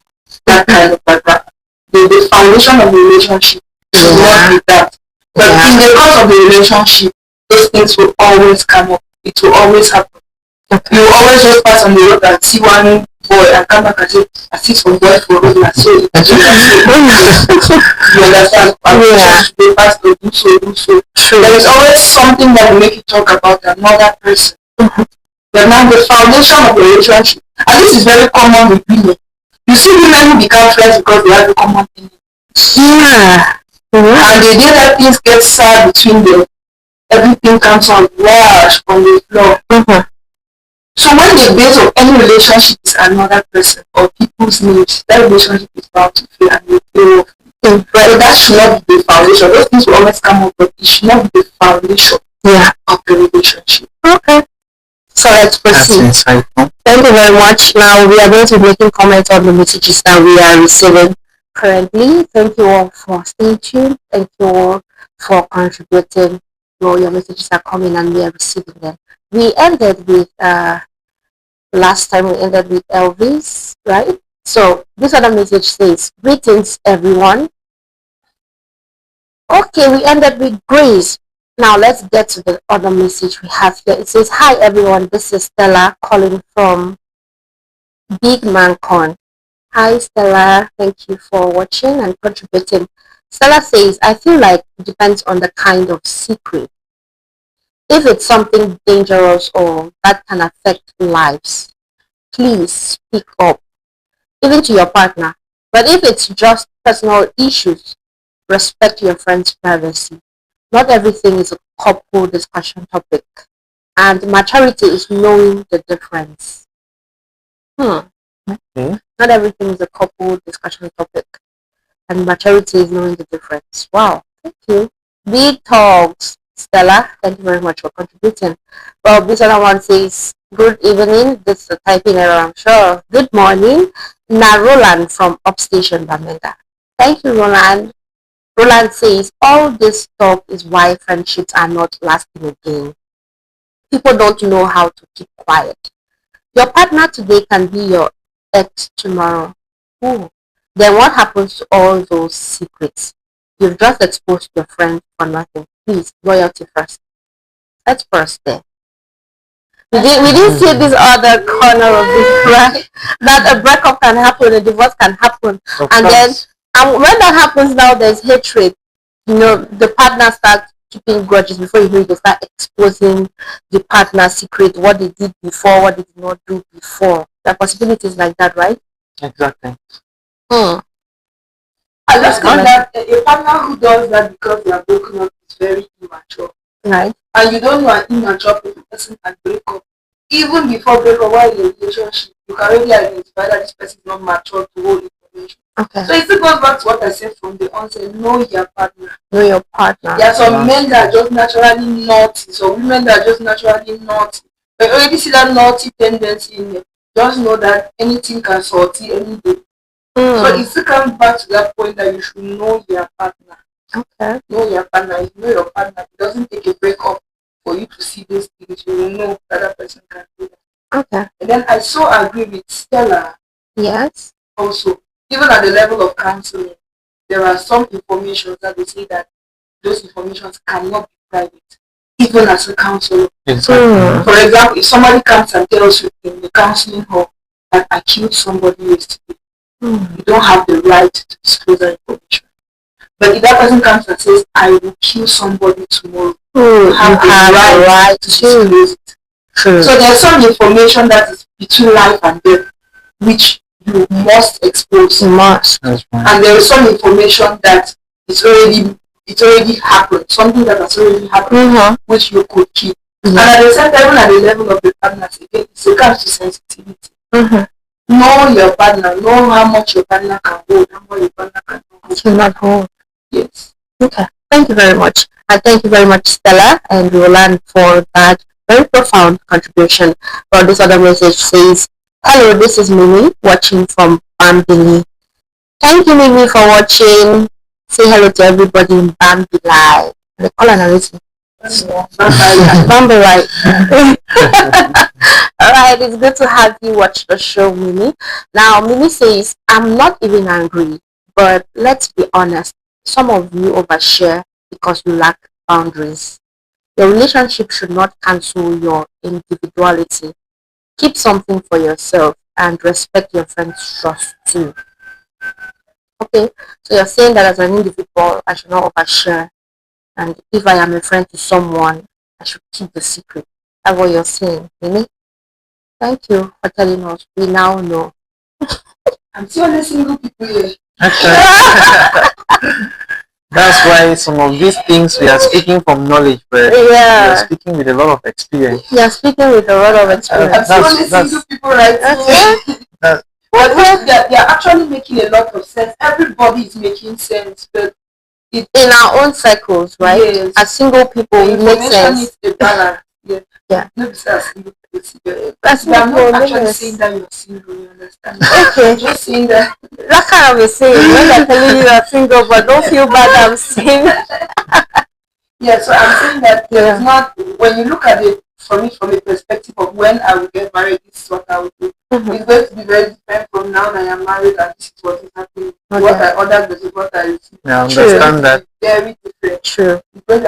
that kind of background. The foundation of the relationship should not be that. But in the course of the relationship, those things will always come up. It will always happen. You will always just pass on the road and see one boy and come back and say, I see some boy for road and so you understand? They pass to do so. There is always something that will make you talk about another person. But now the foundation of the relationship, and this is very common with women. You see women who become friends because they have a common thing. Yeah. And the day that things get sad between them, everything comes out wash on the floor. So when the base of any relationship is another person or people's needs, that relationship is bound to fail and will fail off. So that should not be the foundation. Those things will always come up, but it should not be the foundation of the relationship. Okay. So let's proceed. Thank you very much. Now we are going to be making comments on the messages that we are receiving currently. Thank you all for staying tuned. Thank you all for contributing. Your messages are coming and we are receiving them. We ended with last time we ended with Elvis, right? So this other message says, greetings everyone. Okay, we ended with Grace. Now let's get to the other message we have here. It says, hi everyone, this is Stella calling from Big Man Con. Hi Stella, thank you for watching and contributing. Stella says, I feel like it depends on the kind of secret. If it's something dangerous or that can affect lives, please speak up, even to your partner. But if it's just personal issues, respect your friend's privacy. Not everything is a couple discussion topic. And maturity is knowing the difference. Not everything is a couple discussion topic. And maturity is knowing the difference. Wow. Thank you. Big talks. Stella, thank you very much for contributing. Well, this other one says, good evening. This is a typing error, I'm sure. Good morning. Na Roland from Upstation Bamenda. Thank you, Roland. Roland says, all this talk is why friendships are not lasting again. People don't know how to keep quiet. Your partner today can be your ex tomorrow. Ooh. Then what happens to all those secrets? You've just exposed your friend for nothing. Please, loyalty first. Let's first there. We didn't see this other corner of it, right? That a breakup can happen, a divorce can happen. And then when that happens now, there's hatred. You know, the partner starts keeping grudges before you know it, they start exposing the partner's secret, what they did before, what they did not do before. There are possibilities like that, right? Exactly. I just find that a partner who does that because they are broken up is very immature. Right. And you don't know an immature person can break up. Even before breakup, while in a relationship, you can already identify that this person is not mature to hold information. Okay. So it still goes back to what I said from the onset, know your partner. Know your partner. There are some men that are just naturally naughty, some women that are just naturally naughty. But you already see that naughty tendency in them. Just know that anything can salty any day. So it still comes back to that point that you should know your partner. Okay. Know your partner. If you know your partner, it doesn't take a breakup for you to see these things. You will know that that person can do that. Okay. And then I so agree with Stella. Yes. Also, even at the level of counseling, there are some information that they say that those informations cannot be private, even as a counselor. Exactly. For example, if somebody comes and tells you in the counseling hall that I killed somebody yesterday, you don't have the right to disclose that information. But if that person comes and says, I will kill somebody tomorrow, you have the right to disclose it. So there's some information that is between life and death, which you must expose. You must. And there is some information that it's already happened, something that has already happened, which you could keep. And at the same time, even at the level of the partners, again, it's a kind of sensitivity. Know your partner, know how much your partner can hold, how much your partner can hold. Cannot hold. Yes. Okay. Thank you very much. And thank you very much, Stella and Roland, for that very profound contribution. Well, this other message says, hello, this is Mimi watching from Bambili. Thank you, Mimi, for watching. Say hello to everybody in Bambi Live. They call an analysis. Bambi Live. Alright, it's good to have you watch the show, Mimi. Now, Mimi says, I'm not even angry, but let's be honest. Some of you overshare because you lack boundaries. Your relationship should not cancel your individuality. Keep something for yourself and respect your friend's trust too. Okay, so you're saying that as an individual, I should not overshare. And if I am a friend to someone, I should keep the secret. That's what you're saying, Mimi. Thank you for telling us. We now know. I'm still only single people here. That's why some of these things we are speaking from knowledge, but we are speaking with a lot of experience. You're speaking with a lot of experience. I'm still only single people right now. But they are actually making a lot of sense. Everybody is making sense, but in our own circles, right? Yes. As single people, it makes sense. Needs a balance. Yeah. No, as single people. I'm not actually saying that you're single, you understand? Okay. I'm just saying that. That's kind of a saying. When they're telling you you're single, but don't feel bad, I'm saying. Yeah, so I'm saying that there's not, when you look at it from a perspective of when I will get married, this is what I will do. It's going to be very different from now that I am married and this is what is happening. Okay. What I ordered versus what I received. Yeah, I understand that. Very different. True. Because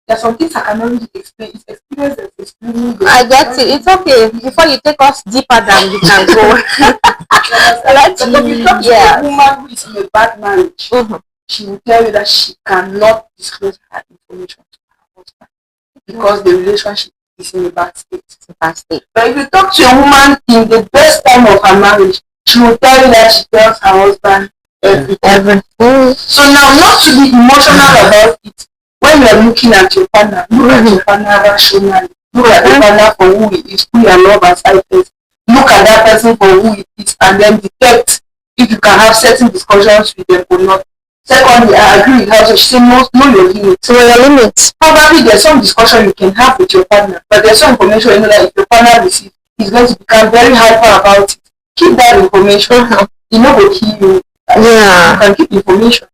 there are some things I cannot really explain. It's experience that's explaining. I get it. It's okay. Before you take us deeper than we can go. Let's if you talk to a woman who is in a bad marriage, she will tell you that she cannot disclose her information to her husband because the relationship is in a bad state. It's a bad state. But if you talk to a woman in the best time of her marriage, she will tell you that she tells her husband everything. So now, not to be emotional about it, when you are looking at your partner, look at your partner rationally. Look at the partner for who he is, who your love aside first. Look at that person for who it is, and then detect if you can have certain discussions with them or not. Secondly, I agree with her. So she said, know your limits. Know your limits. Probably there's some discussion you can have with your partner, but there's some information you know that if your partner receives, he's going to become very hyper about it. Keep that information. You know will kill you. You can keep information.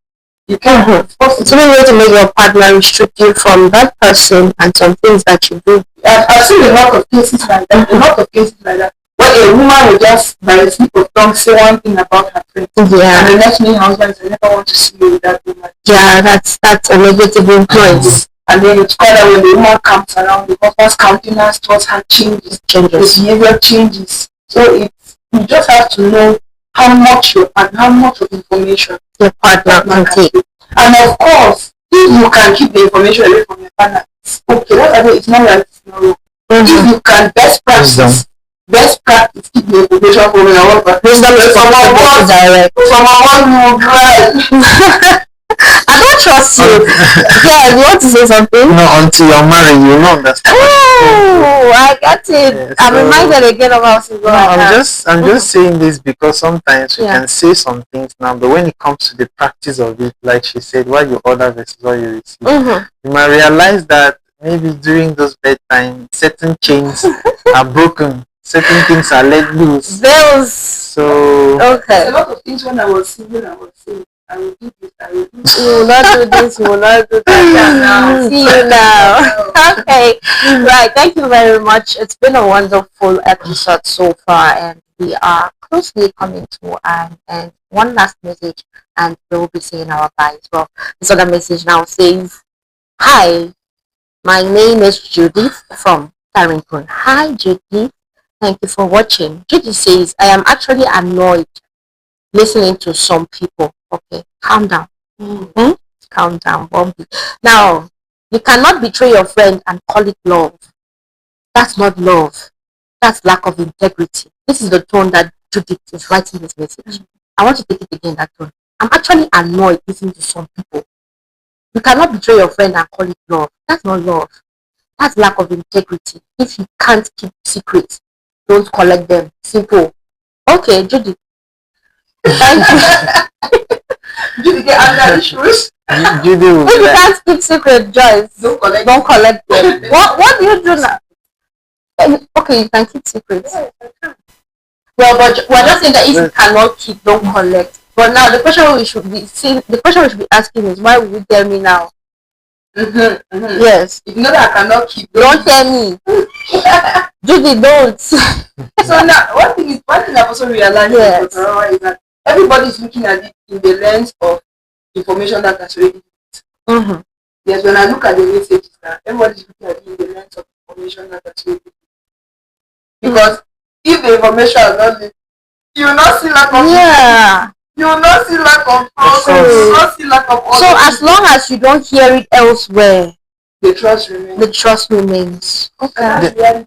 You can. It's really way to make your partner restrict you from that person and some things that you do. I've seen a lot of cases like that. Where a woman will just, by a slip of tongue, say one thing about her friend. Yeah. And the next minute, husband says, I never want to see you with that woman. Yeah, that's a negative influence. And then it's quite that when the woman comes around, the husband's countenance towards her changes. The behavior changes. So you just have to know how much of information your partner can take. And of course, if you can keep the information away from your partner, it's okay. It's not right, it's not wrong. If you can best practice, keep the information from your husband. Someone will cry. I don't trust you. Yeah, you want to say something? No, until you're married, you don't understand. Oh, I got it. Yeah, I'm reminded again of how single I am. I'm just saying this because sometimes we can say some things now, but when it comes to the practice of it, like she said, what you order versus what you receive, you might realize that maybe during those bedtime, certain chains are broken, certain things are let loose. Those. So okay. A lot of things when I was single, I was saying, I will do this, I will do this. You will not do this, you will not do that. See you now. Okay. Right. Thank you very much. It's been a wonderful episode so far, and we are closely coming to an end. One last message, and we'll be saying our bye as well. This other message now says, hi, my name is Judith from Carrington. Hi, Judith. Thank you for watching. Judith says, I am actually annoyed listening to some people. Okay, calm down. Calm down, Bumpy. Now, you cannot betray your friend and call it love. That's not love. That's lack of integrity. This is the tone that Judith is writing this message. I want to take it again, that tone. I'm actually annoyed listening to some people. You cannot betray your friend and call it love. That's not love. That's lack of integrity. If you can't keep secrets, don't collect them. Simple. Okay, Judith. Thank you. Judy get anger issues. If you can't keep secret, Joyce, don't collect them. What do you do now? Okay, you can keep secrets. Well, but we're just saying that if you cannot keep, don't collect. But now the question we should be asking is, why will you tell me now? Yes. If you know that I cannot keep, don't tell me. Judy, don't. So now one thing I also realized is that everybody is looking at it in the lens of information that has already been. Yes, when I look at the messages now, everybody is looking at it in the lens of information that has already been. Because if the information is not there, you will not see lack of you will not see lack of trust, you will not see lack of so as long as you don't hear it elsewhere, the trust remains. Okay.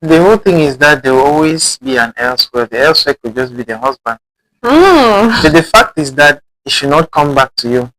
The whole thing is that there will always be an elsewhere. The elsewhere could just be the husband. But the fact is that it should not come back to you.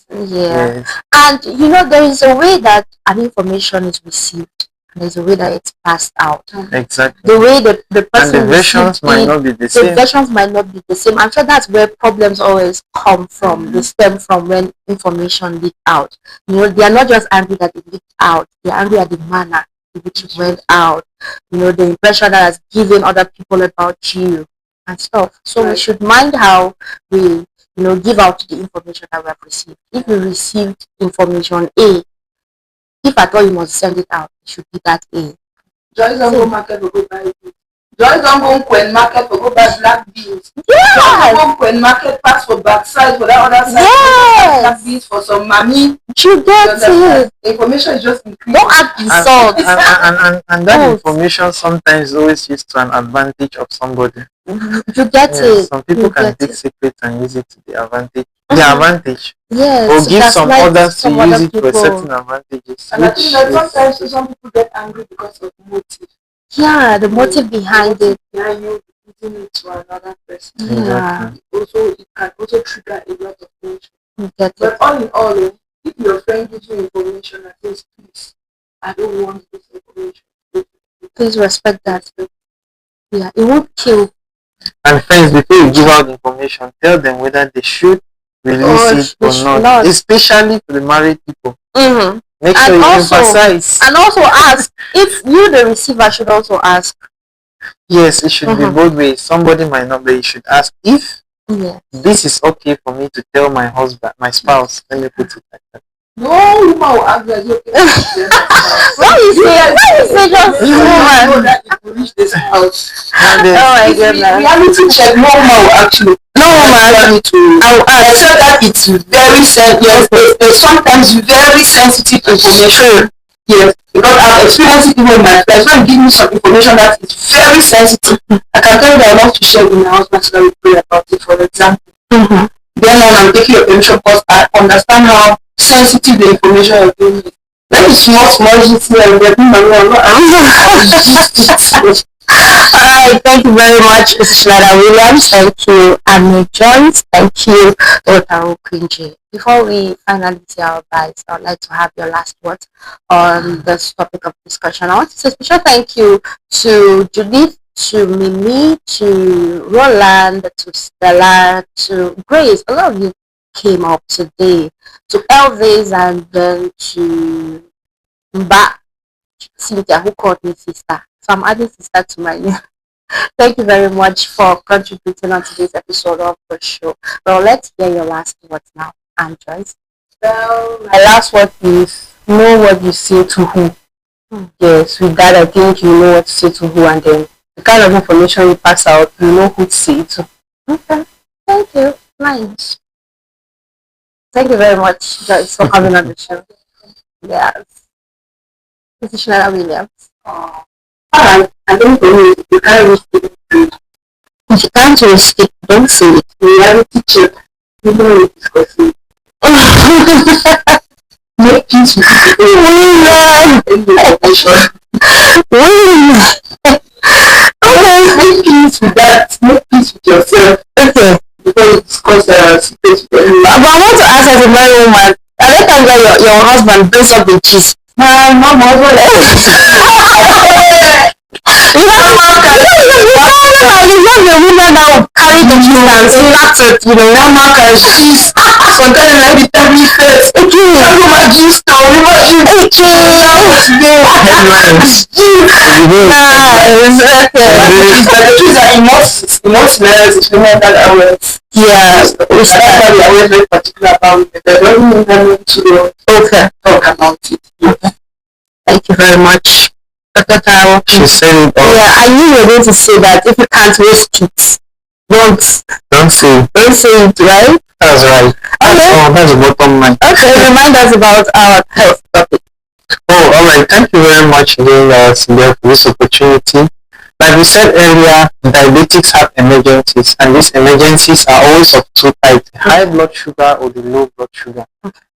Yeah. Yes. And you know, there is a way that an information is received. There's a way that it's passed out. Exactly. The way the person and the versions might not be the same. The versions might not be the same. I'm sure that's where problems always come from. They stem from when information leaked out. You know, they are not just angry that it leaked out. They are angry at the manner in which it went out. You know, the impression that has given other people about you and stuff. So we should mind how we, give out the information that we have received. If we received information A, if at all you must send it out, it should be that A. Joyce don't go market for go buy it. Joyce don't go Queen market for go buy black beans. Yes. Joyce don't go Queen market pass for backside for that other side. Yes. Black beans for some mommy. You get it. The information is just increasing. Don't add insult. And that information sometimes is always used to an advantage of somebody. You get it. Some people can take secrets and use it to their advantage. Their advantage. Yes. Or give some others to use it for certain advantages. And I think that sometimes some people get angry because of motive. Yeah, the motive behind it. Behind you, repeating it to another person. Yeah. It can also trigger a lot of tension. But all in all, if your friend gives you information and says, please, I don't want this information, please respect that. Yeah, it won't kill. And friends, before you give out information, tell them whether they should release it or not. Especially for the married people. Mm-hmm. Make sure you emphasize. And also ask if you, the receiver, should also ask. Yes, it should be both ways. Somebody might not, but you should ask if this is okay for me to tell my husband, my spouse. Let me put it like that. No woman will ask that. Why you say just woman? If you reach this house, oh my goodness. Reality check. No woman will actually. No woman except that it's very sensitive. Yes, sometimes very sensitive information. Yes, because I've experienced it even in my friends. When you give me some information that is very sensitive, I can tell you that I want to share with my husband so that we pray about it, for example. Then I'm taking your permission because I understand how sensitive the information you're giving me. Let me small just here and there. Alright, thank you very much, Mrs. Schneider Williams. Thank you, Annie Jones. Thank you, Dr. Okunje. Before we finally say our advice, I would like to have your last words on this topic of discussion. I want to say a special thank you to Judith, to Mimi, to Roland, to Stella, to Grace. A lot of you came up today, to Elvis, and then to Mba Cynthia, who called me sister. So I'm adding sister to my name. Thank you very much for contributing on today's episode of the show. Well, let's hear your last words now. And Joyce. Well, my last word is know what you say to who. Yes, with that I think you know what to say to who, and then the kind of information you pass out, you know who to say it to. Okay. Thank you. Nice. Thank you very much, Joyce, for coming on the show. Yes. Mrs. Schneider Williams. Alright, I think for me, you can't risk it. If you can't risk it, don't say it. Reality check. You know what discussing. Make peace with make peace with that. Make peace with yourself. Okay. Before you discuss secrets with anyone. But I want to ask as a married woman, at that time that your husband brings up the cheese. My mom was you know the woman that will carry the cheese and slap it, you know, one man can cheese. Sometimes like the family first. Okay, my juice now, my juice. Headlines. The truth that in most layers, it's women that are words. Yeah, that's why we are always very particular about it. They don't need them to talk about it. Okay. Thank you very much. Dr. Taro. She said it all. Yeah, I knew you were going to say that if you can't risk it, don't say it, right? That's right. Okay. That's the bottom line. Okay, remind us about our health topic. Oh, alright. Thank you very much again, Cindy, for this opportunity. Like we said earlier, diabetics have emergencies, and these emergencies are always of two types: high blood sugar or the low blood sugar.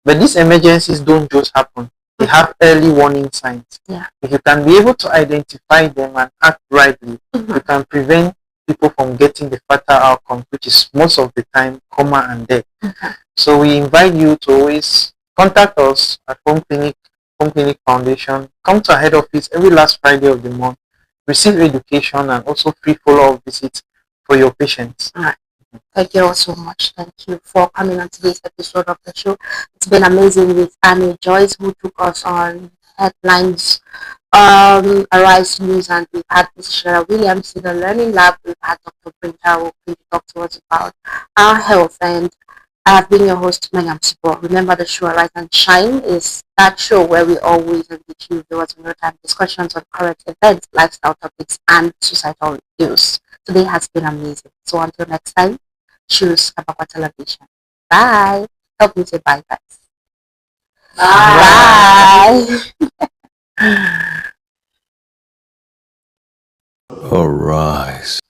But these emergencies don't just happen. They have early warning signs. Yeah. If you can be able to identify them and act rightly, you can prevent people from getting the fatal outcome, which is most of the time coma and death. So we invite you to always contact us at Homeclinic Foundation. Come to our head office every last Friday of the month. Receive education and also free follow-up visits for your patients. Thank you all so much. Thank you for coming on today's episode of the show. It's been amazing with Annie Joyce, who took us on headlines, Arise News, and we've had Mrs. Shara Williams in the Learning Lab. We've had Dr. Brintaro who talk to us about our health, and I have been your host, Mayam Sibo. Remember, the show Rise and Shine is that show where we always engage you viewers in real-time discussions on current events, lifestyle topics, and societal news. Today has been amazing. So until next time, choose Abakwa Television. Bye. Help me say bye, guys. Bye. Arise.